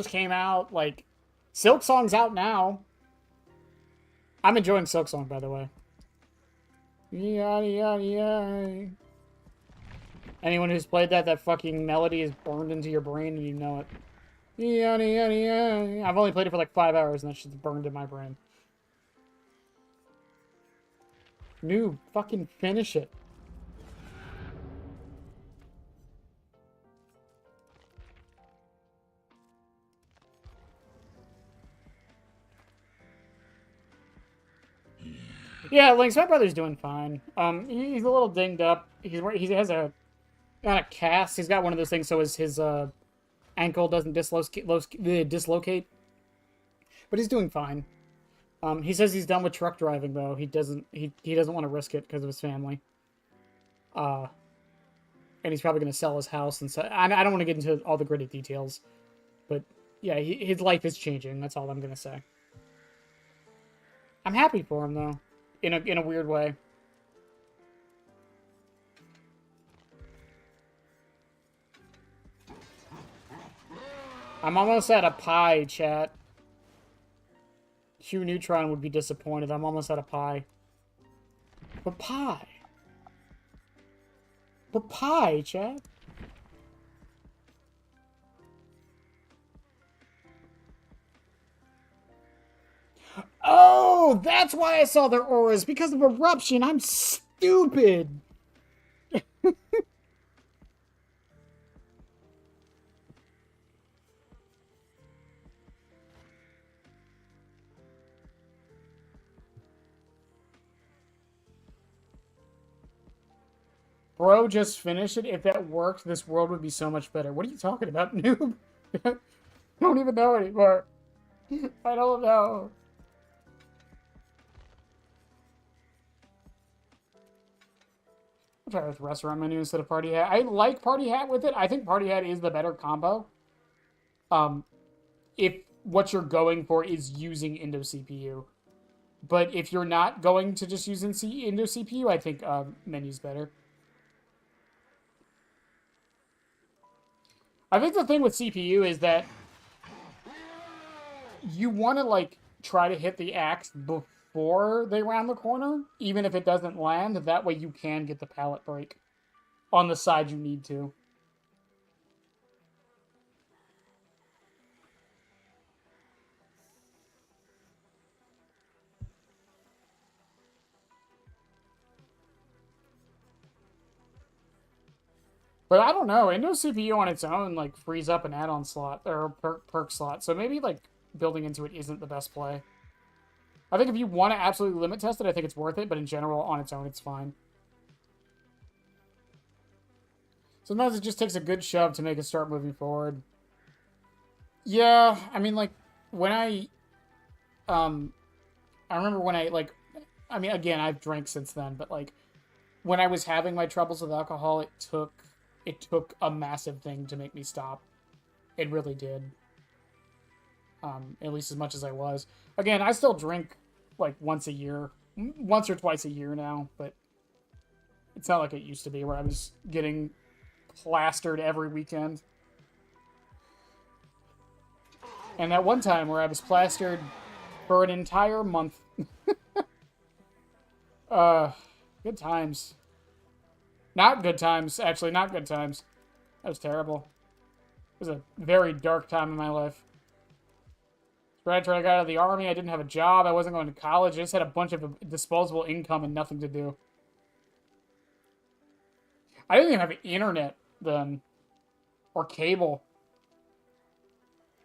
came out, like, Silksong's out now. I'm enjoying Silksong, by the way. Yada, yada, yada. Anyone who's played that fucking melody is burned into your brain and you know it. Yada, yada, yada. I've only played it for like 5 hours and that shit's burned in my brain. Noob, fucking finish it. Yeah, Lynx, my brother's doing fine. He's a little dinged up. He has a not a cast. He's got one of those things so his ankle doesn't dislocate. But he's doing fine. He says he's done with truck driving though. He doesn't want to risk it because of his family. And he's probably going to sell his house and so I don't want to get into all the gritty details. But yeah, his life is changing. That's all I'm going to say. I'm happy for him though. In a weird way. I'm almost at a pie, chat. Q Neutron would be disappointed. I'm almost at a pie. But pie. But pie, chat. Oh, that's why I saw their auras. Because of eruption. I'm stupid. Bro, just finish it. If that worked, this world would be so much better. What are you talking about, noob? I don't even know anymore. I don't know. I'll try with restaurant menu instead of party hat. I like party hat with it. I think party hat is the better combo. If what you're going for is using Indo CPU. But if you're not going to just use Indo CPU, I think menu's better. I think the thing with CPU is that you want to, like, try to hit the axe before they round the corner, even if it doesn't land. That way you can get the pallet break on the side you need to. But I don't know. Indo CPU on its own, like, frees up an add-on slot, or a perk slot. So maybe, like, building into it isn't the best play. I think if you want to absolutely limit test it, I think it's worth it. But in general, on its own, it's fine. Sometimes it just takes a good shove to make it start moving forward. Yeah, I mean, like, when I remember when I mean, again, I've drank since then, but, like, when I was having my troubles with alcohol, it took a massive thing to make me stop. It really did. At least as much as I was. Again, I still drink, like, once or twice a year now, but it's not like it used to be where I was getting plastered every weekend. And that one time where I was plastered for an entire month. Good times. Not good times. Actually, not good times. That was terrible. It was a very dark time in my life. Right after I got out of the army, I didn't have a job. I wasn't going to college. I just had a bunch of disposable income and nothing to do. I didn't even have internet then. Or cable.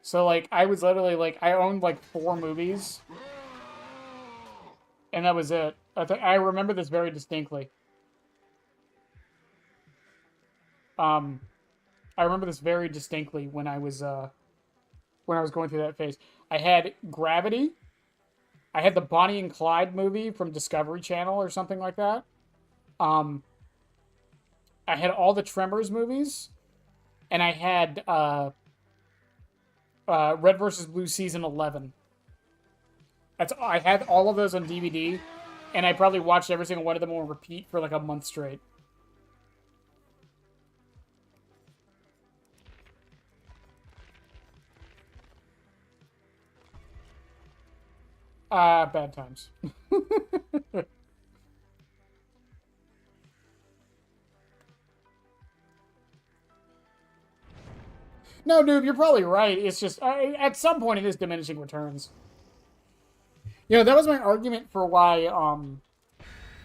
So, like, I was literally, like, I owned, like, 4 movies. And that was it. I remember this very distinctly. I remember this very distinctly when I was going through that phase. I had Gravity. I had the Bonnie and Clyde movie from Discovery Channel or something like that. I had all the Tremors movies. And I had Red vs. Blue Season 11. I had all of those on DVD, and I probably watched every single one of them on repeat for like a month straight. Bad times. No, dude, you're probably right. It's just, at some point it is diminishing returns. You know, that was my argument for why,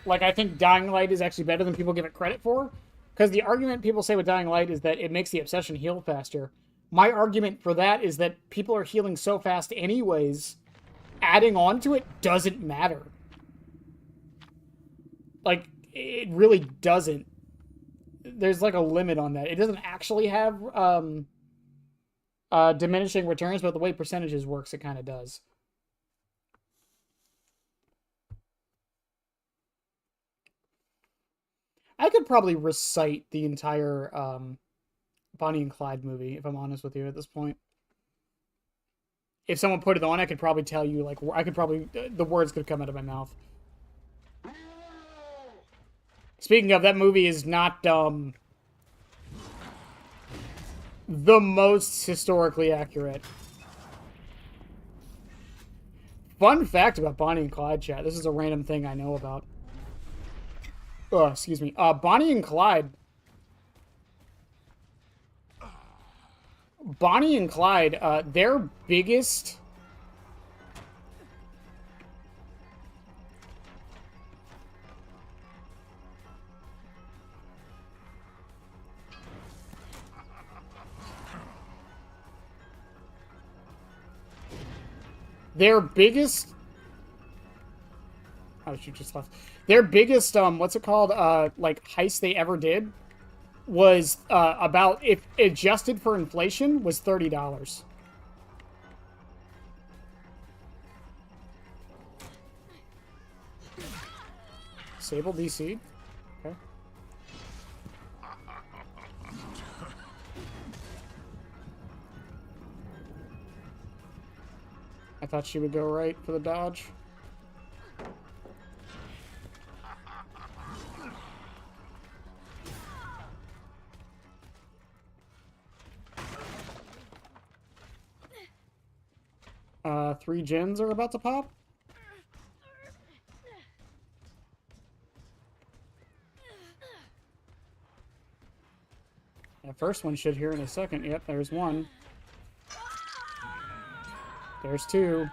like, I think Dying Light is actually better than people give it credit for. Because the argument people say with Dying Light is that it makes the obsession heal faster. My argument for that is that people are healing so fast anyways, adding on to it doesn't matter. Like, it really doesn't. There's, like, a limit on that. It doesn't actually have, diminishing returns, but the way percentages works, it kind of does. I could probably recite the entire Bonnie and Clyde movie, if I'm honest with you at this point. If someone put it on, I could probably tell you, like, the words could come out of my mouth. Speaking of, that movie is not, the most historically accurate. Fun fact about Bonnie and Clyde, chat. This is a random thing I know about. Oh, excuse me. Bonnie and Clyde. Bonnie and Clyde, their biggest... Their biggest... Oh, she just left. Their biggest, what's it called? Like, heist they ever did was, about, if adjusted for inflation, was $30. Sable DC. Okay. I thought she would go right for the dodge. Three gens are about to pop. The first one should here in a second. Yep, there's one. There's two.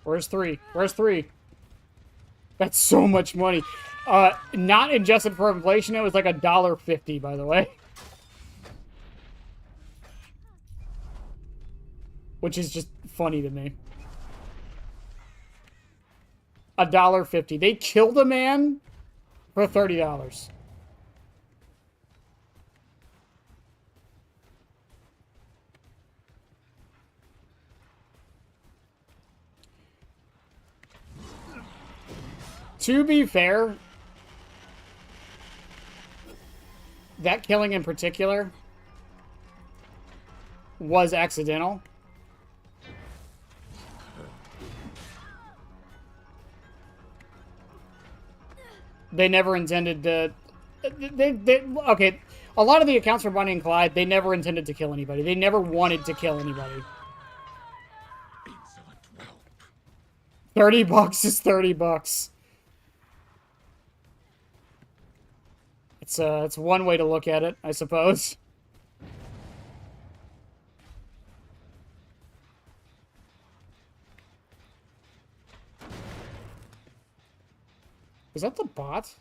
Where's three? Where's three? That's so much money. Not adjusted for inflation, it was like $1.50, by the way. Which is just funny to me. $1.50. They killed a man for $30. To be fair, that killing in particular was accidental. They never intended to... okay, a lot of the accounts for Bonnie and Clyde, they never intended to kill anybody. They never wanted to kill anybody. Insolent whelp. $30 is $30. It's one way to look at it, I suppose. Is that the bot?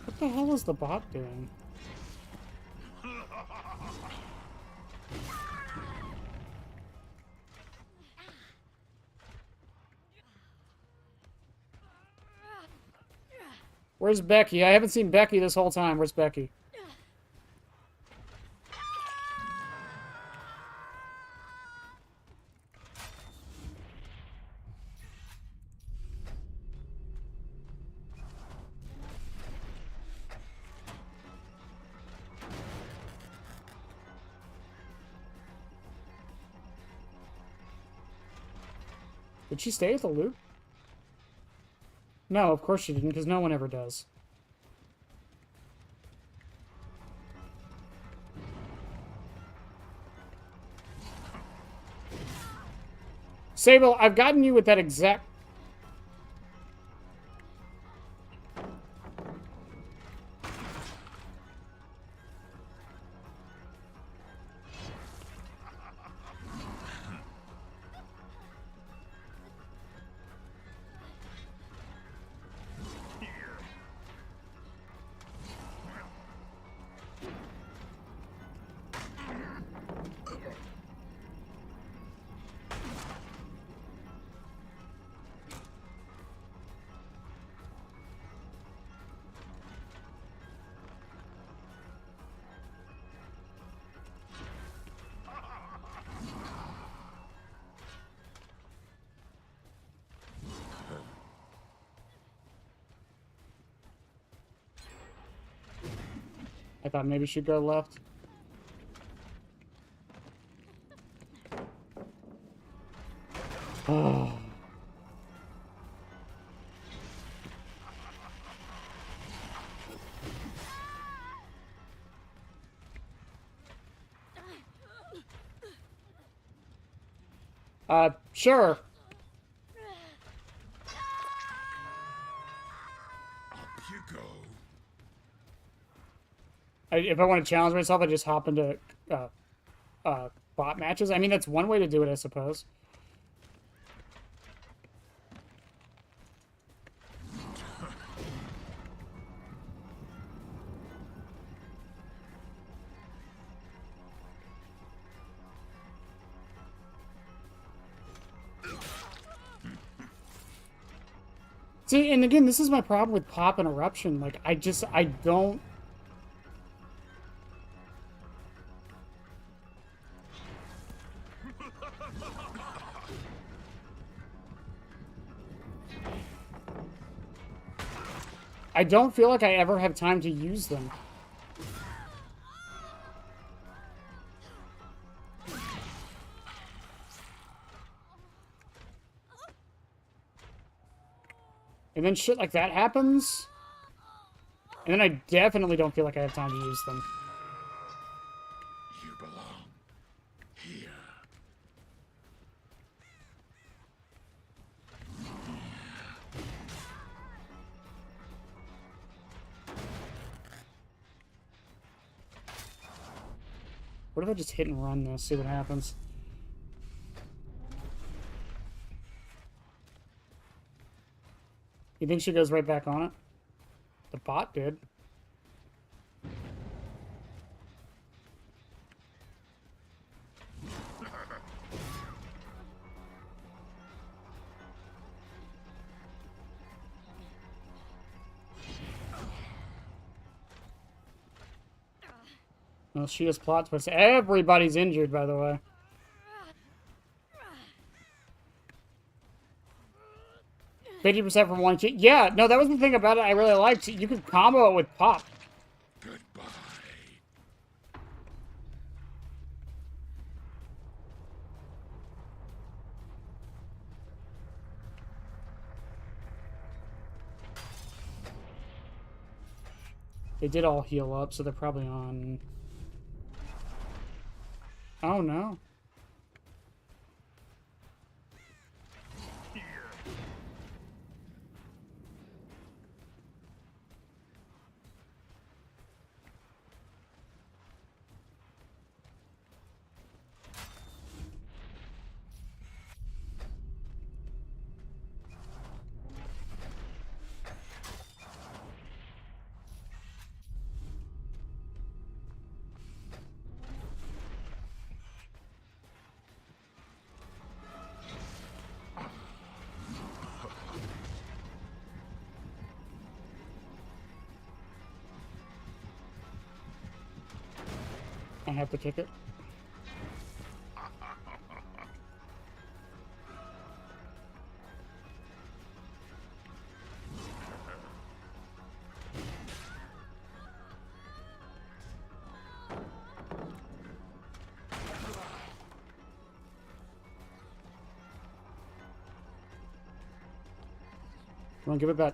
What the hell is the bot doing? Where's Becky? I haven't seen Becky this whole time. Where's Becky? Did she stay at the loop? No, of course she didn't, because no one ever does. Sable, I've gotten you with that exact... I thought maybe she'd go left. Oh. Sure. Up you go. If I want to challenge myself, I just hop into bot matches. I mean, that's one way to do it, I suppose. See, and again, this is my problem with pop and eruption. Like, I don't... I don't feel like I ever have time to use them. And then shit like that happens. And then I definitely don't feel like I have time to use them. You belong here. What if I just hit and run this, see what happens? You think she goes right back on it? The bot did. Well, she has plot twists. Everybody's injured, by the way. 50% from one key. Yeah, no, that was the thing about it I really liked. You could combo it with pop. Goodbye. They did all heal up, so they're probably on... Oh, no. I have to kick it. Come on, give it back.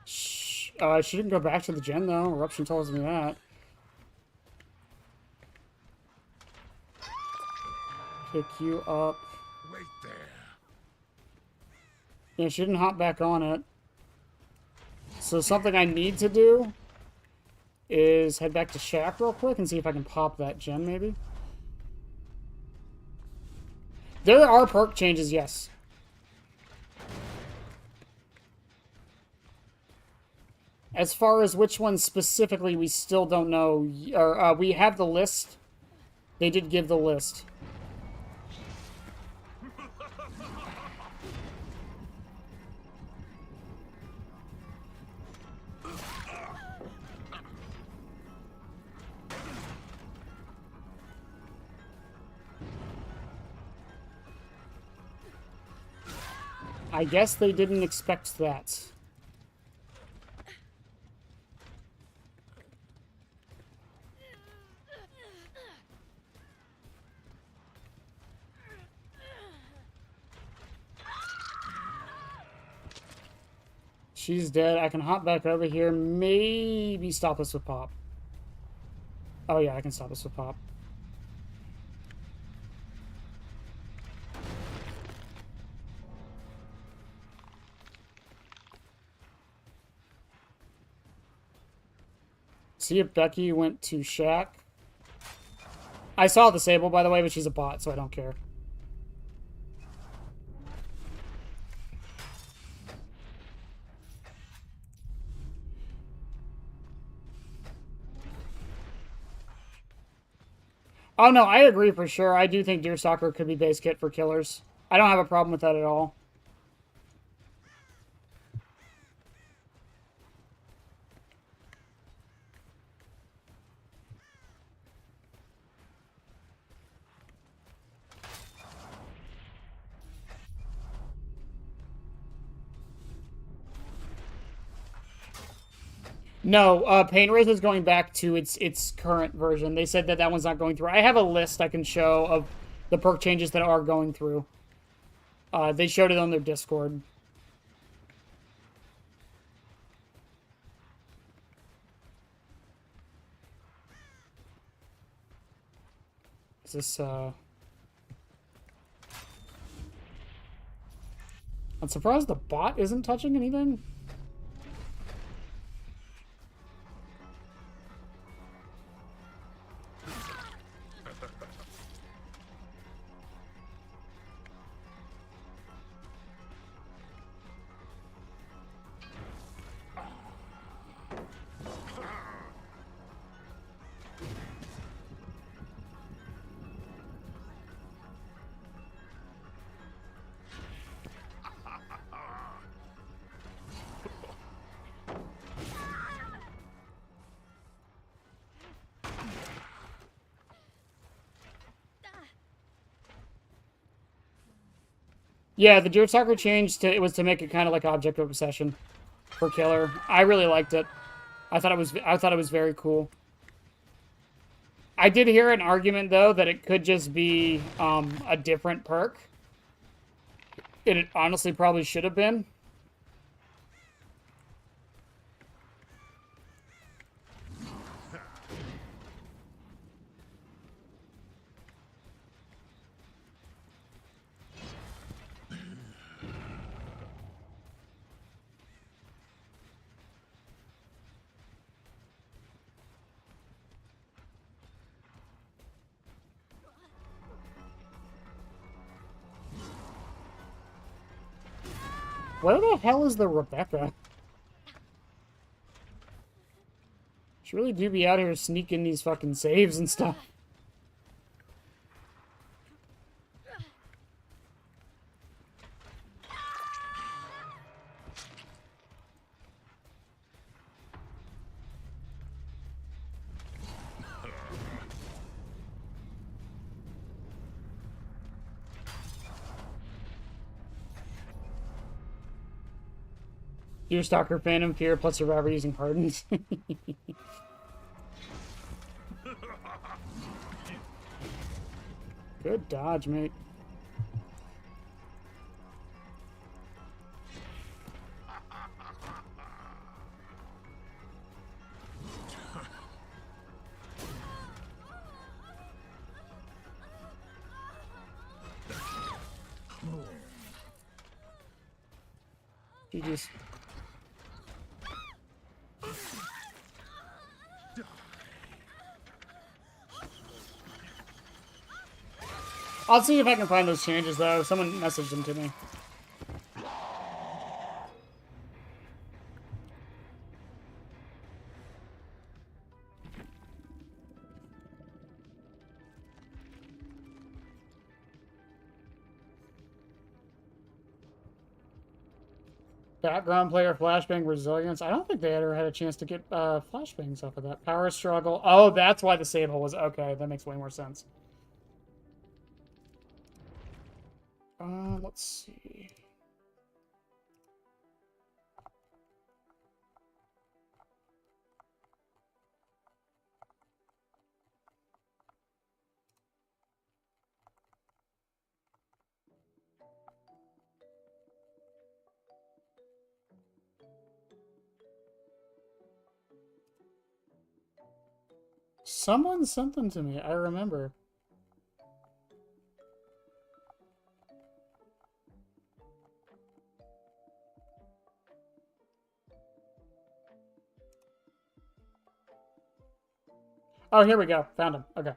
Shh. I shouldn't go back to the gen, though. Eruption tells me that. Pick you up. Wait there. Yeah, she didn't hop back on it. So something I need to do is head back to Shack real quick and see if I can pop that gen, maybe. There are perk changes, yes. As far as which ones specifically, we still don't know. Or, we have the list. They did give the list. I guess they didn't expect that. She's dead. I can hop back over here. Maybe stop us with pop. Oh yeah, I can stop us with pop. See if Becky went to Shack. I saw the Sable, by the way, but she's a bot, so I don't care. Oh no, I agree for sure. I do think Deerstalker could be base kit for killers. I don't have a problem with that at all. No, Pain Wraith is going back to its current version. They said that that one's not going through. I have a list I can show of the perk changes that are going through. They showed it on their Discord. Is this, I'm surprised the bot isn't touching anything. Yeah, the Deerstalker change to it was to make it kind of like Object of Obsession for Killer. I really liked it. I thought it was very cool. I did hear an argument though that it could just be a different perk. It honestly probably should have been. Where the hell is the Rebecca? She really do be out here sneaking these fucking saves and stuff. Deerstalker, Phantom Fear, plus Survivor using Hardens. Good dodge, mate. GG's. I'll see if I can find those changes, though. Someone messaged them to me. Background player flashbang resilience. I don't think they ever had a chance to get flashbangs off of that. Power struggle. Oh, that's why the sable was... Okay, that makes way more sense. Let's see. Someone sent them to me. I remember. Oh, here we go. Found them. Okay.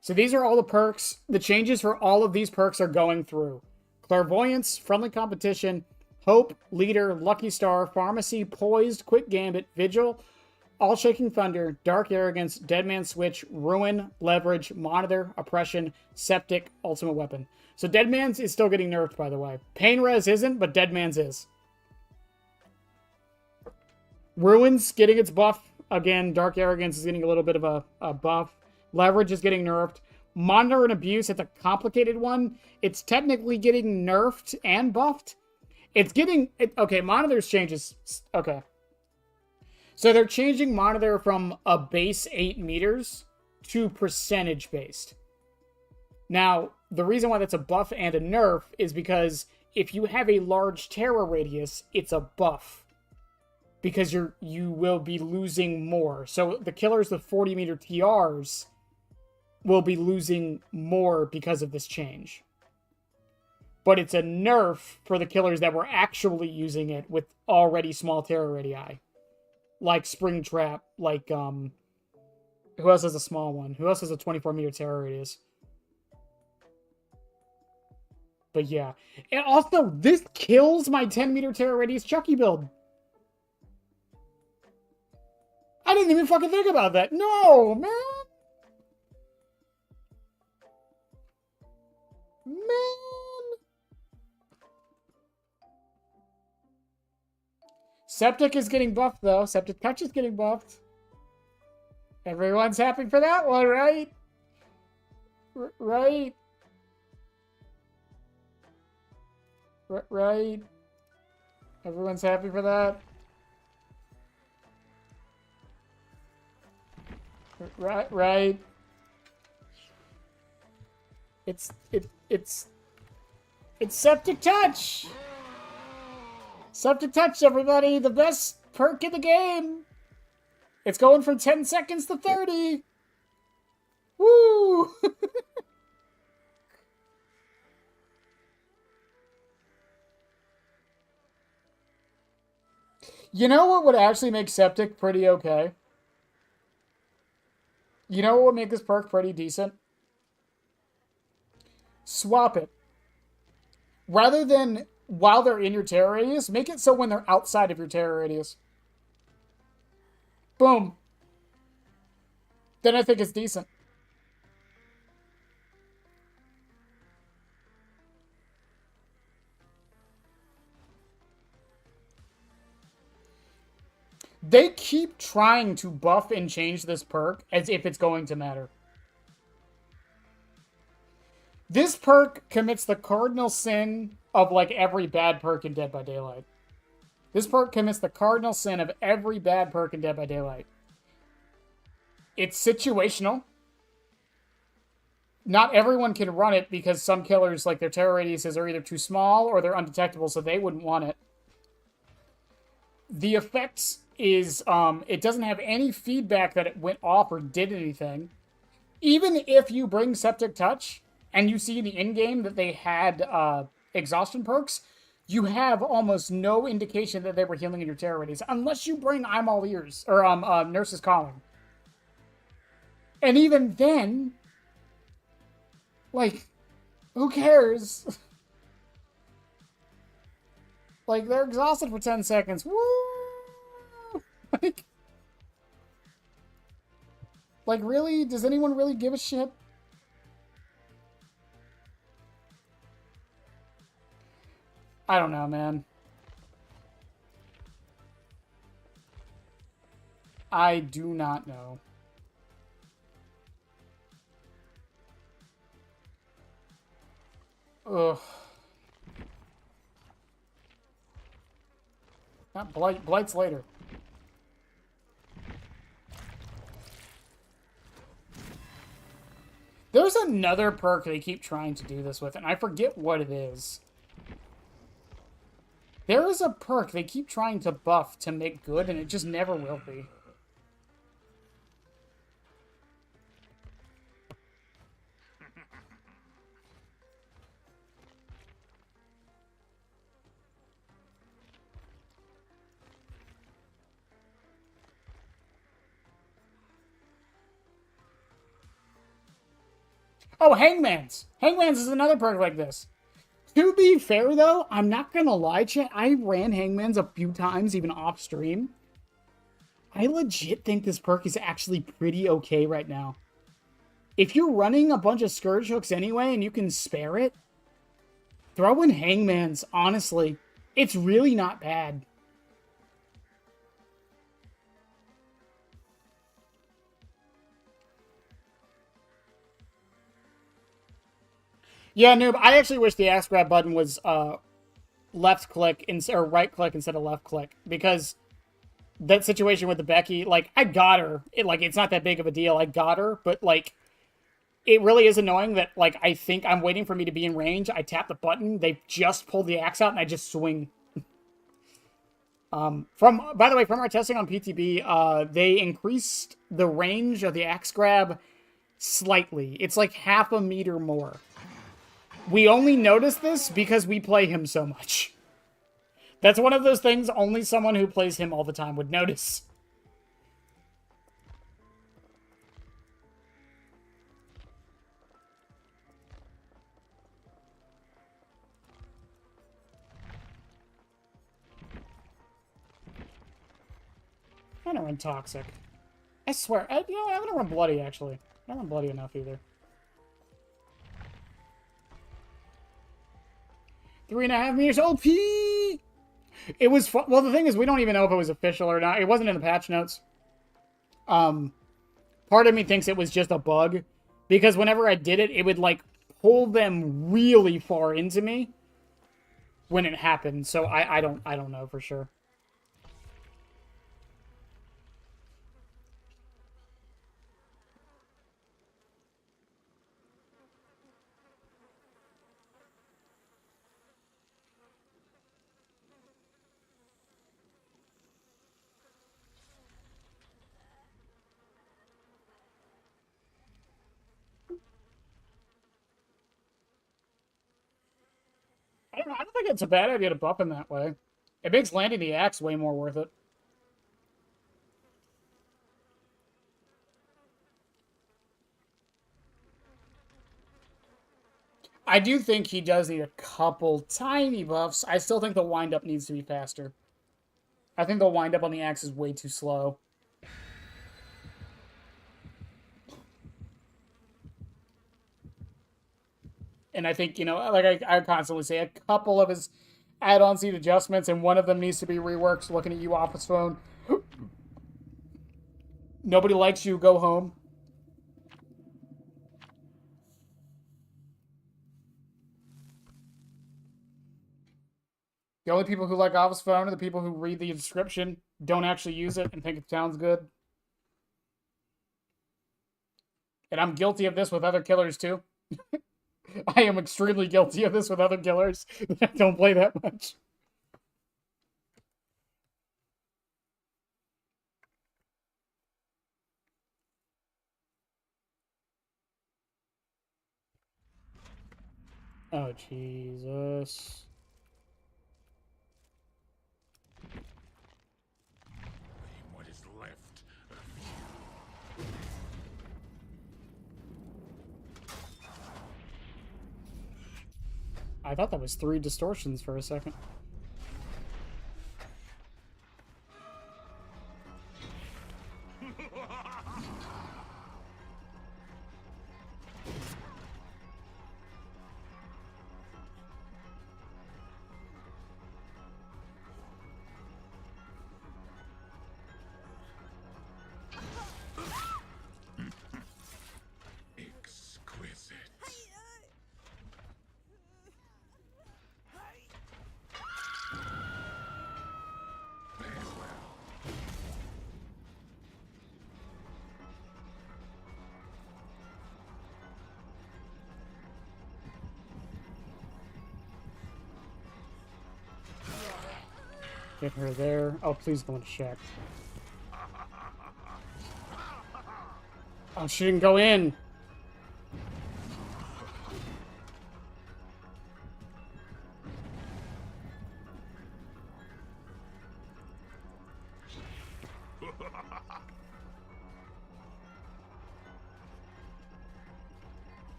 So these are all the perks. The changes for all of these perks are going through. Clairvoyance, Friendly Competition, Hope, Leader, Lucky Star, Pharmacy, Poised, Quick Gambit, Vigil, All Shaking Thunder, Dark Arrogance, Dead Man's Switch, Ruin, Leverage, Monitor, Oppression, Septic, Ultimate Weapon. So Dead Man's is still getting nerfed, by the way. Pain Res isn't, but Dead Man's is. Ruin's getting its buff. Again, Dark Arrogance is getting a little bit of a buff. Leverage is getting nerfed. Monitor and Abuse, it's a complicated one. It's technically getting nerfed and buffed. It's getting... okay, Monitor's changes... Okay. So they're changing Monitor from a base 8 meters to percentage based. Now, the reason why that's a buff and a nerf is because if you have a large terror radius, it's a buff. Because you will be losing more. So the killers with 40 meter TRs will be losing more because of this change. But it's a nerf for the killers that were actually using it with already small terror radii. Like Springtrap, like, who else has a small one? Who else has a 24 meter terror radius? But yeah. And also, this kills my 10 meter terror radius Chucky build. I didn't even fucking think about that. No, man. Man. Septic is getting buffed, though. Septic Touch is getting buffed. Everyone's happy for that one, right? Right? Right? Everyone's happy for that? Right? It's Septic Touch! Septic Touch, everybody! The best perk in the game! It's going from 10 seconds to 30! Woo! You know what would actually make Septic pretty okay? You know what would make this perk pretty decent? Swap it. Rather than while they're in your terror radius, make it so when they're outside of your terror radius. Boom. Then I think it's decent. They keep trying to buff and change this perk as if it's going to matter. This perk commits the cardinal sin of, like, every bad perk in Dead by Daylight. This perk commits the cardinal sin of every bad perk in Dead by Daylight. It's situational. Not everyone can run it because some killers, like, their terror radiuses are either too small or they're undetectable, so they wouldn't want it. The effects is, it doesn't have any feedback that it went off or did anything. Even if you bring Septic Touch and you see in the in-game that they had exhaustion perks, you have almost no indication that they were healing in your terror radius, unless you bring I'm All Ears, or Nurse's Calling. And even then, like, who cares? Like, they're exhausted for 10 seconds. Woo! Like, really? Does anyone really give a shit? I don't know, man. I do not know. Ugh. Not Blight. Blight's later. There's another perk they keep trying to do this with, and I forget what it is. There is a perk they keep trying to buff to make good, and it just never will be. Oh, Hangman's! Hangman's is another perk like this. To be fair, though, I'm not gonna lie, chat. I ran Hangman's a few times, even off stream. I legit think this perk is actually pretty okay right now. If you're running a bunch of Scourge hooks anyway and you can spare it, throw in Hangman's, honestly. It's really not bad. Yeah, Noob, I actually wish the axe grab button was left click or right click instead of left click, because that situation with the Becky, like, I got her. It's not that big of a deal. I got her, but, like, it really is annoying that, like, I think I'm waiting for me to be in range. I tap the button, they just pull the axe out, and I just swing. By the way, from our testing on PTB, they increased the range of the axe grab slightly. It's like half a meter more. We only notice this because we play him so much. That's one of those things only someone who plays him all the time would notice. I'm gonna run Toxic. I swear, I'm gonna run Bloody, actually. I don't run Bloody enough, either. 3.5 meters OP! It was well, the thing is, we don't even know if it was official or not. It wasn't in the patch notes. Part of me thinks it was just a bug, because whenever I did it, it would, like, pull them really far into me. when it happened, so I don't know for sure. I don't think it's a bad idea to buff him that way. It makes landing the axe way more worth it. I do think he does need a couple tiny buffs. I still think the wind-up needs to be faster. I think the wind-up on the axe is way too slow. And I think, you know, like I constantly say, a couple of his add-ons need adjustments, and one of them needs to be reworked. Looking at you, Office Phone. Nobody likes you. Go home. The only people who like Office Phone are the people who read the description, don't actually use it, and think it sounds good. And I'm guilty of this with other killers, too. I am extremely guilty of this with other killers that don't play that much. Oh, Jesus. What is left of you? I thought that was 3 distortions for a second. Exquisite. Get her there. Oh, please go into shack. Oh, she didn't go in.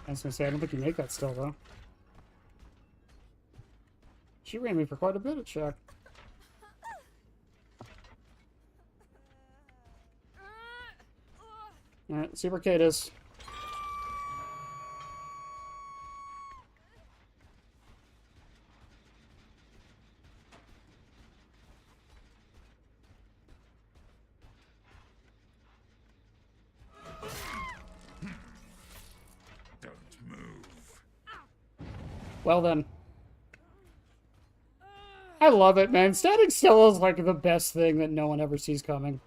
I was gonna say, I don't think you make that still, though. She ran me for quite a bit at shack. Alright, see where Kate is. Don't move. Well then. I love it, man. Standing still is like the best thing that no one ever sees coming.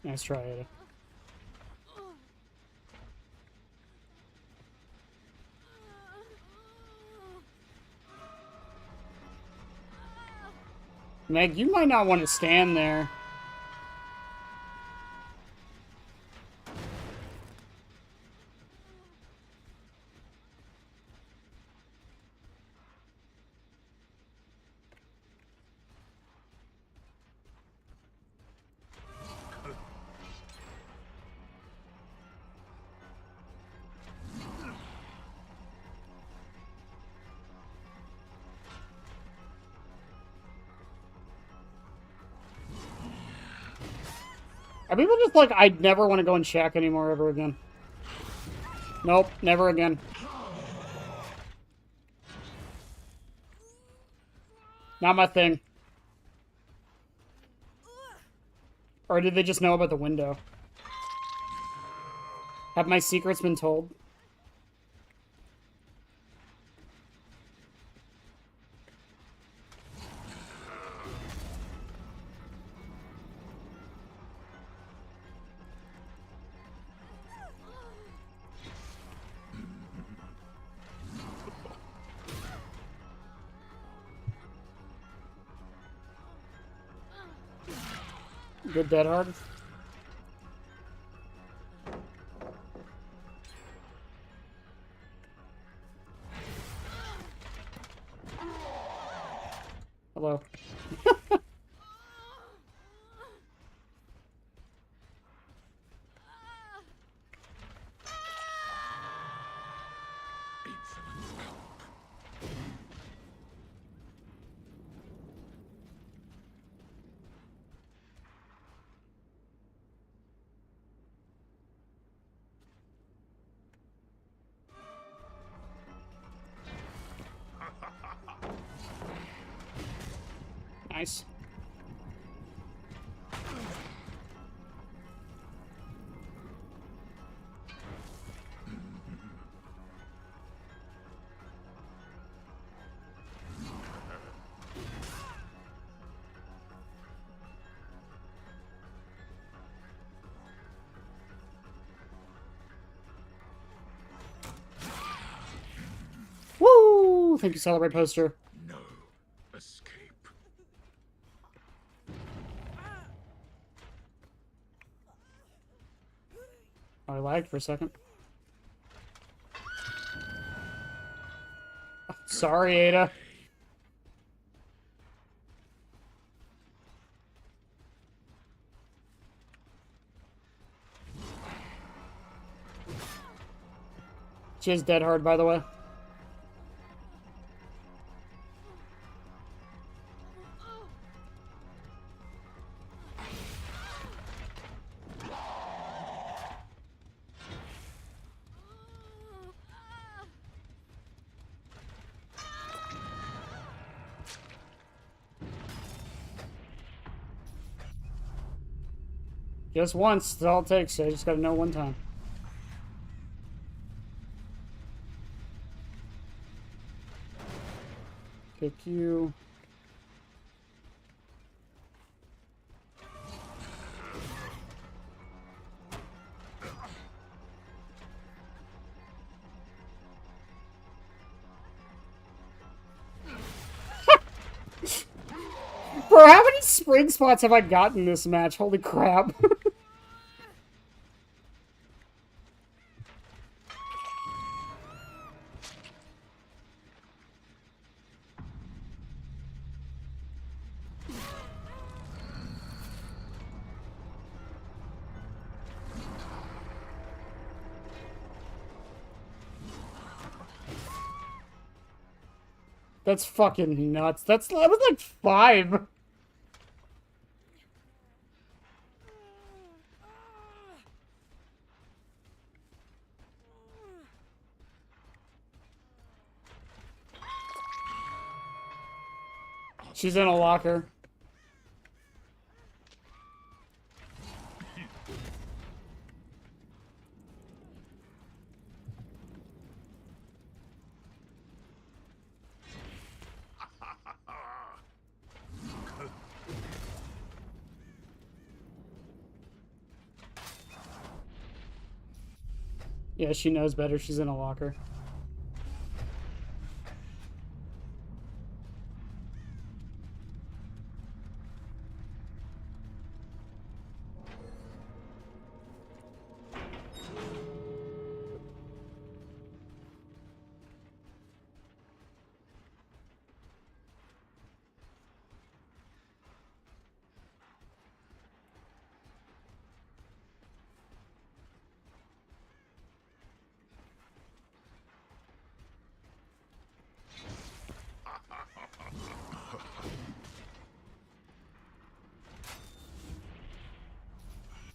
Nice try, Ada. Meg, you might not want to stand there. Are people just like, I'd never want to go and check anymore ever again? Nope, never again. Not my thing. Or did they just know about the window? Have my secrets been told? Good dead hard. Hello. Nice. Woo! Thank you, Celebrate poster. No escape. Oh, I lagged for a second. Oh, sorry, Ada. She is dead hard, by the way. Just once, that's all it takes. I just gotta know one time. Kick you. Bro, how many spring spots have I gotten in this match? Holy crap. That's fucking nuts. That was like 5. She's in a locker. Yeah, she knows better. She's in a locker.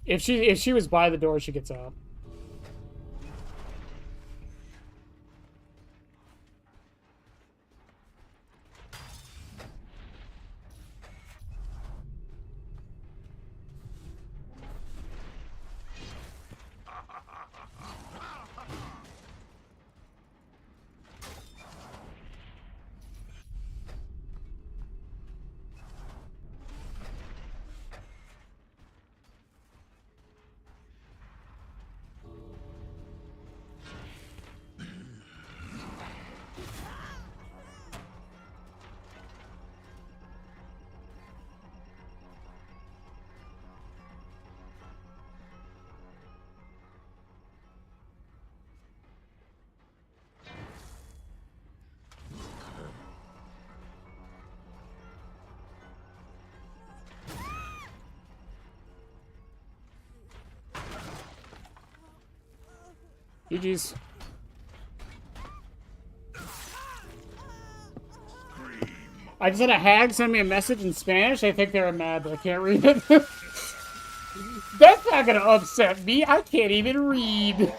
If she was by the door, she gets out. GG's. I just had a hag send me a message in Spanish. I think they were mad that I can't read it. That's not gonna upset me. I can't even read.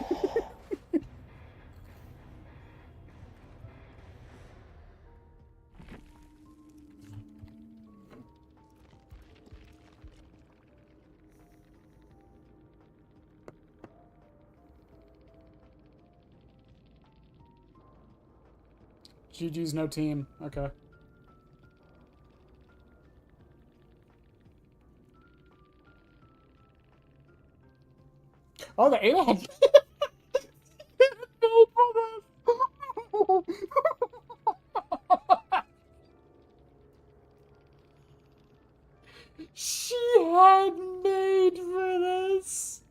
GG's no team. Okay. Oh, the Ada had... She had made for this.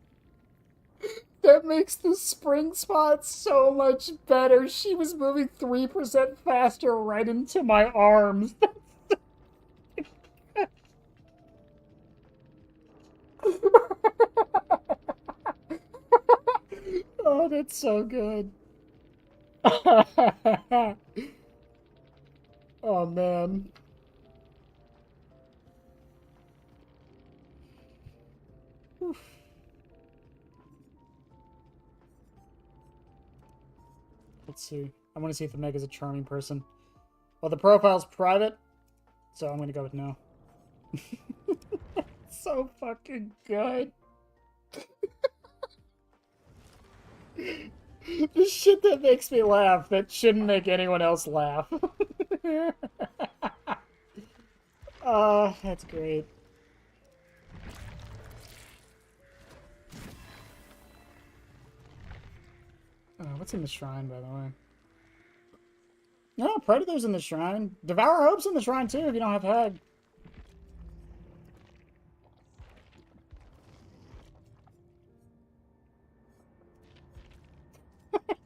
That makes the spring spot so much better. She was moving 3% faster right into my arms. Oh, that's so good. Oh, man. Oof. Let's see. I want to see if the Meg is a charming person. Well, the profile's private, so I'm going to go with no. So fucking good. The shit that makes me laugh that shouldn't make anyone else laugh. That's great. What's in the shrine, by the way? No, Predator's in the shrine. Devour Hope's in the shrine, too, if you don't have Hag.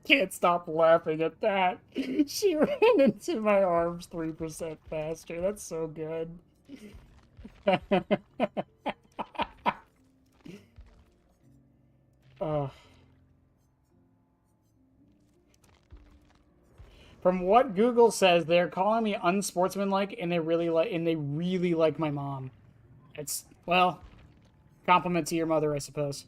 Can't stop laughing at that. She ran into my arms 3% faster. That's so good. From what Google says, they're calling me unsportsmanlike, and they really like my mom. It's, well, compliment to your mother, I suppose.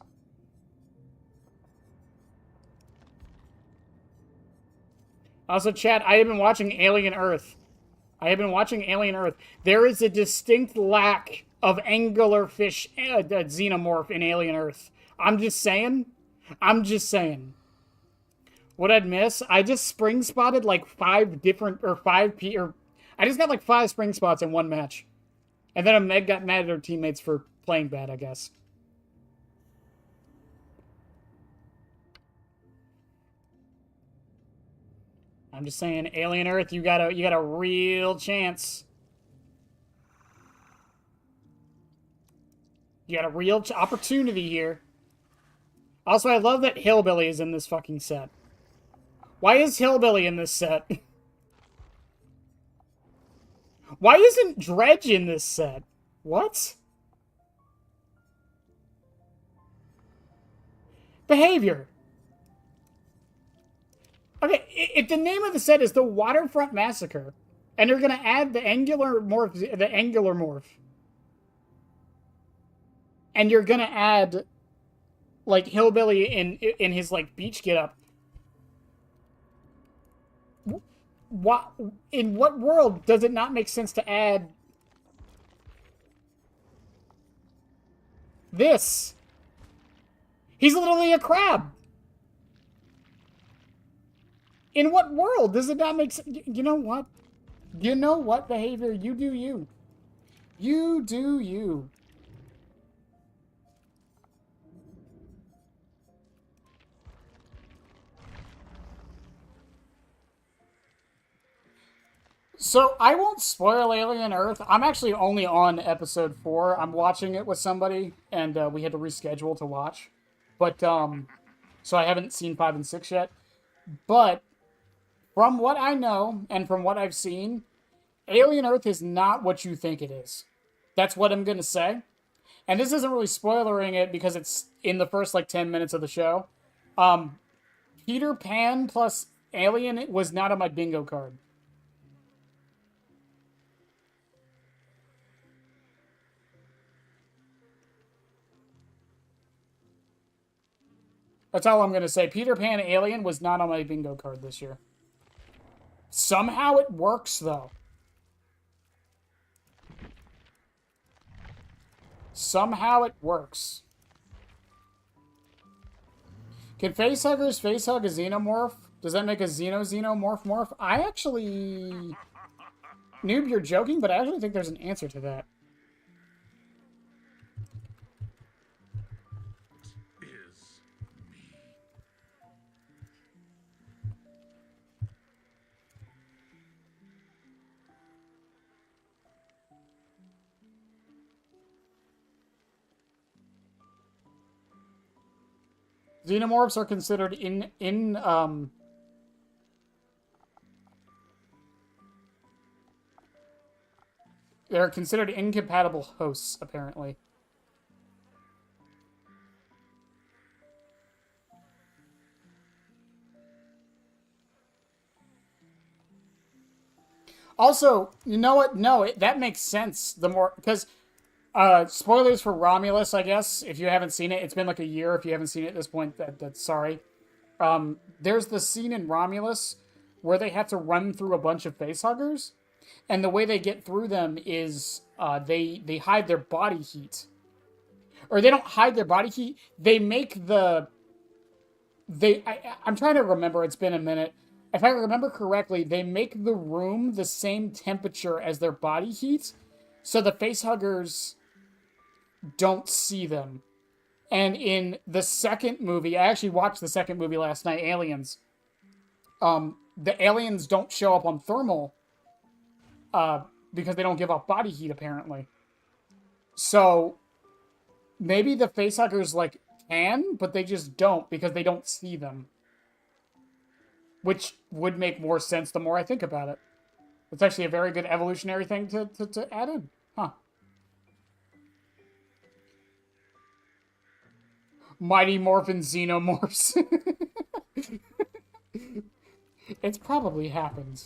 Also, chat, I have been watching Alien Earth. There is a distinct lack of anglerfish xenomorph in Alien Earth. I'm just saying. What I'd miss, I just spring spotted like 5 different, or 5 I just got like 5 spring spots in one match. And then a Meg got mad at her teammates for playing bad, I guess. I'm just saying, Alien Earth, you got a real chance. You got a real opportunity here. Also, I love that Hillbilly is in this fucking set. Why is Hillbilly in this set? Why isn't Dredge in this set? What? Behavior. Okay, if the name of the set is the Waterfront Massacre, and they're gonna add the angular morph, and you're gonna add like hillbilly in his like beach getup. What in what world does it not make sense to add this? He's literally a crab. In what world does it not make sense? You know what? You know what, behavior? You do you. You do you. So, I won't spoil Alien Earth. I'm actually only on episode 4. I'm watching it with somebody, and we had to reschedule to watch. But, so I haven't seen 5 and 6 yet. But, from what I know, and from what I've seen, Alien Earth is not what you think it is. That's what I'm gonna say. And this isn't really spoilering it because it's in the first, like, 10 minutes of the show. Peter Pan plus Alien was not on my bingo card. That's all I'm going to say. Peter Pan Alien was not on my bingo card this year. Somehow it works, though. Somehow it works. Can facehuggers facehug a xenomorph? Does that make a xenomorph? I actually... Noob, you're joking, but I actually think there's an answer to that. Xenomorphs are considered they're considered incompatible hosts, apparently. Also, you know what? No, that makes sense. The more, because spoilers for Romulus, I guess. If you haven't seen it, it's been like a year. If you haven't seen it at this point, that's sorry. There's the scene in Romulus where they have to run through a bunch of facehuggers, and the way they get through them is they hide their body heat, or they don't hide their body heat. They make I'm trying to remember. It's been a minute. If I remember correctly, they make the room the same temperature as their body heat, so the facehuggers don't see them. And in the second movie, I actually watched the second movie last night, Aliens. The aliens don't show up on thermal because they don't give off body heat, apparently. So maybe the facehuggers like can, but they just don't because they don't see them. Which would make more sense the more I think about it. It's actually a very good evolutionary thing to add in. Huh. Mighty Morphin Xenomorphs. It's probably happened.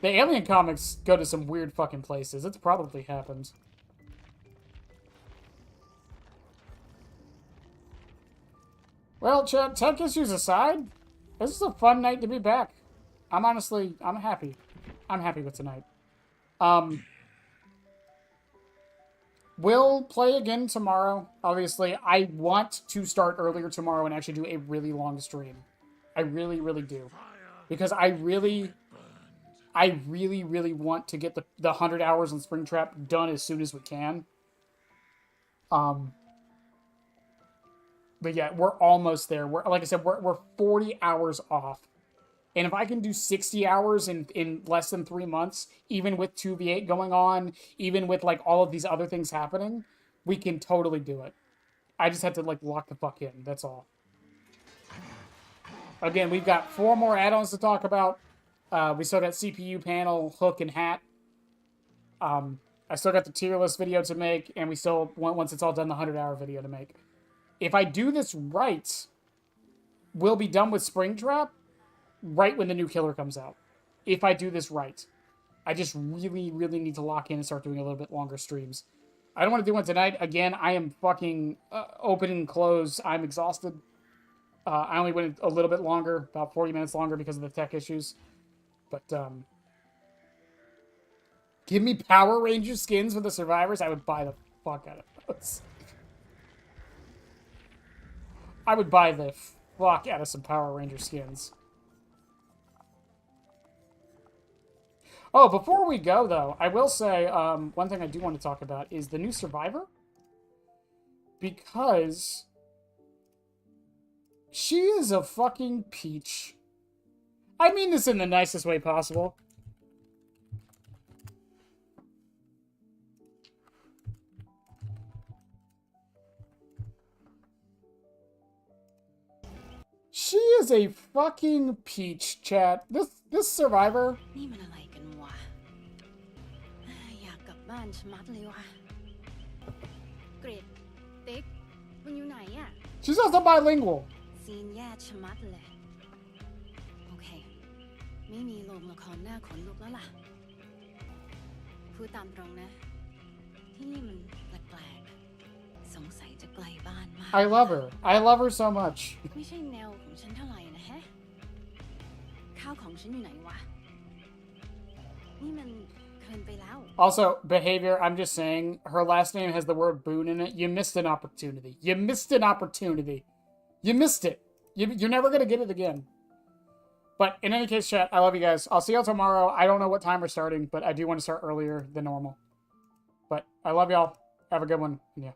The Alien comics go to some weird fucking places. It's probably happened. Well, tech issues aside, this is a fun night to be back. I'm happy. I'm happy with tonight. We'll play again tomorrow. Obviously, I want to start earlier tomorrow and actually do a really long stream. I really, really do. Because I really want to get the 100 hours on Springtrap done as soon as we can. But yeah, we're almost there. Like I said, we're 40 hours off. And if I can do 60 hours in less than 3 months, even with 2v8 going on, even with like all of these other things happening, we can totally do it. I just have to like lock the fuck in. That's all. Again, we've got 4 more add-ons to talk about. We still got CPU panel, hook, and hat. I still got the tier list video to make, and we still, once it's all done, the 100-hour video to make. If I do this right, we'll be done with Springtrap right when the new killer comes out. If I do this right. I just really, really need to lock in and start doing a little bit longer streams. I don't want to do one tonight. Again, I am fucking open and close. I'm exhausted. I only went a little bit longer, about 40 minutes longer because of the tech issues. But, give me Power Ranger skins for the survivors. I would buy the fuck out of those. I would buy the fuck out of some Power Ranger skins. Oh, before we go, though, I will say one thing I do want to talk about is the new Survivor. Because she is a fucking peach. I mean this in the nicest way possible. She is a fucking peach, chat. This Survivor. นี่มันอะไรกันวะอยากกลับบ้านชะมัดเลยว่ะเกรดติ๊กมึงอยู่ไหนอะ She's also bilingual. ซีนแย่ชะมัดเลยโอเคไม่มีโรงละครหน้าขนลุกแล้วล่ะพูดตามตรงนะที่นี่มันแปลกๆสงสัยจะไกลบ้านมาก I love her. I love her so much. ไม่ใช่แนวของฉันเท่าไหร่นะฮะข้าวของฉันอยู่ไหนวะนี่มันเกินไปแล้ว Also, behavior, I'm just saying, her last name has the word boon in it. You missed an opportunity. You missed an opportunity. You missed it. You're never going to get it again. But in any case, chat, I love you guys. I'll see y'all tomorrow. I don't know what time we're starting, but I do want to start earlier than normal. But I love y'all. Have a good one. Yeah.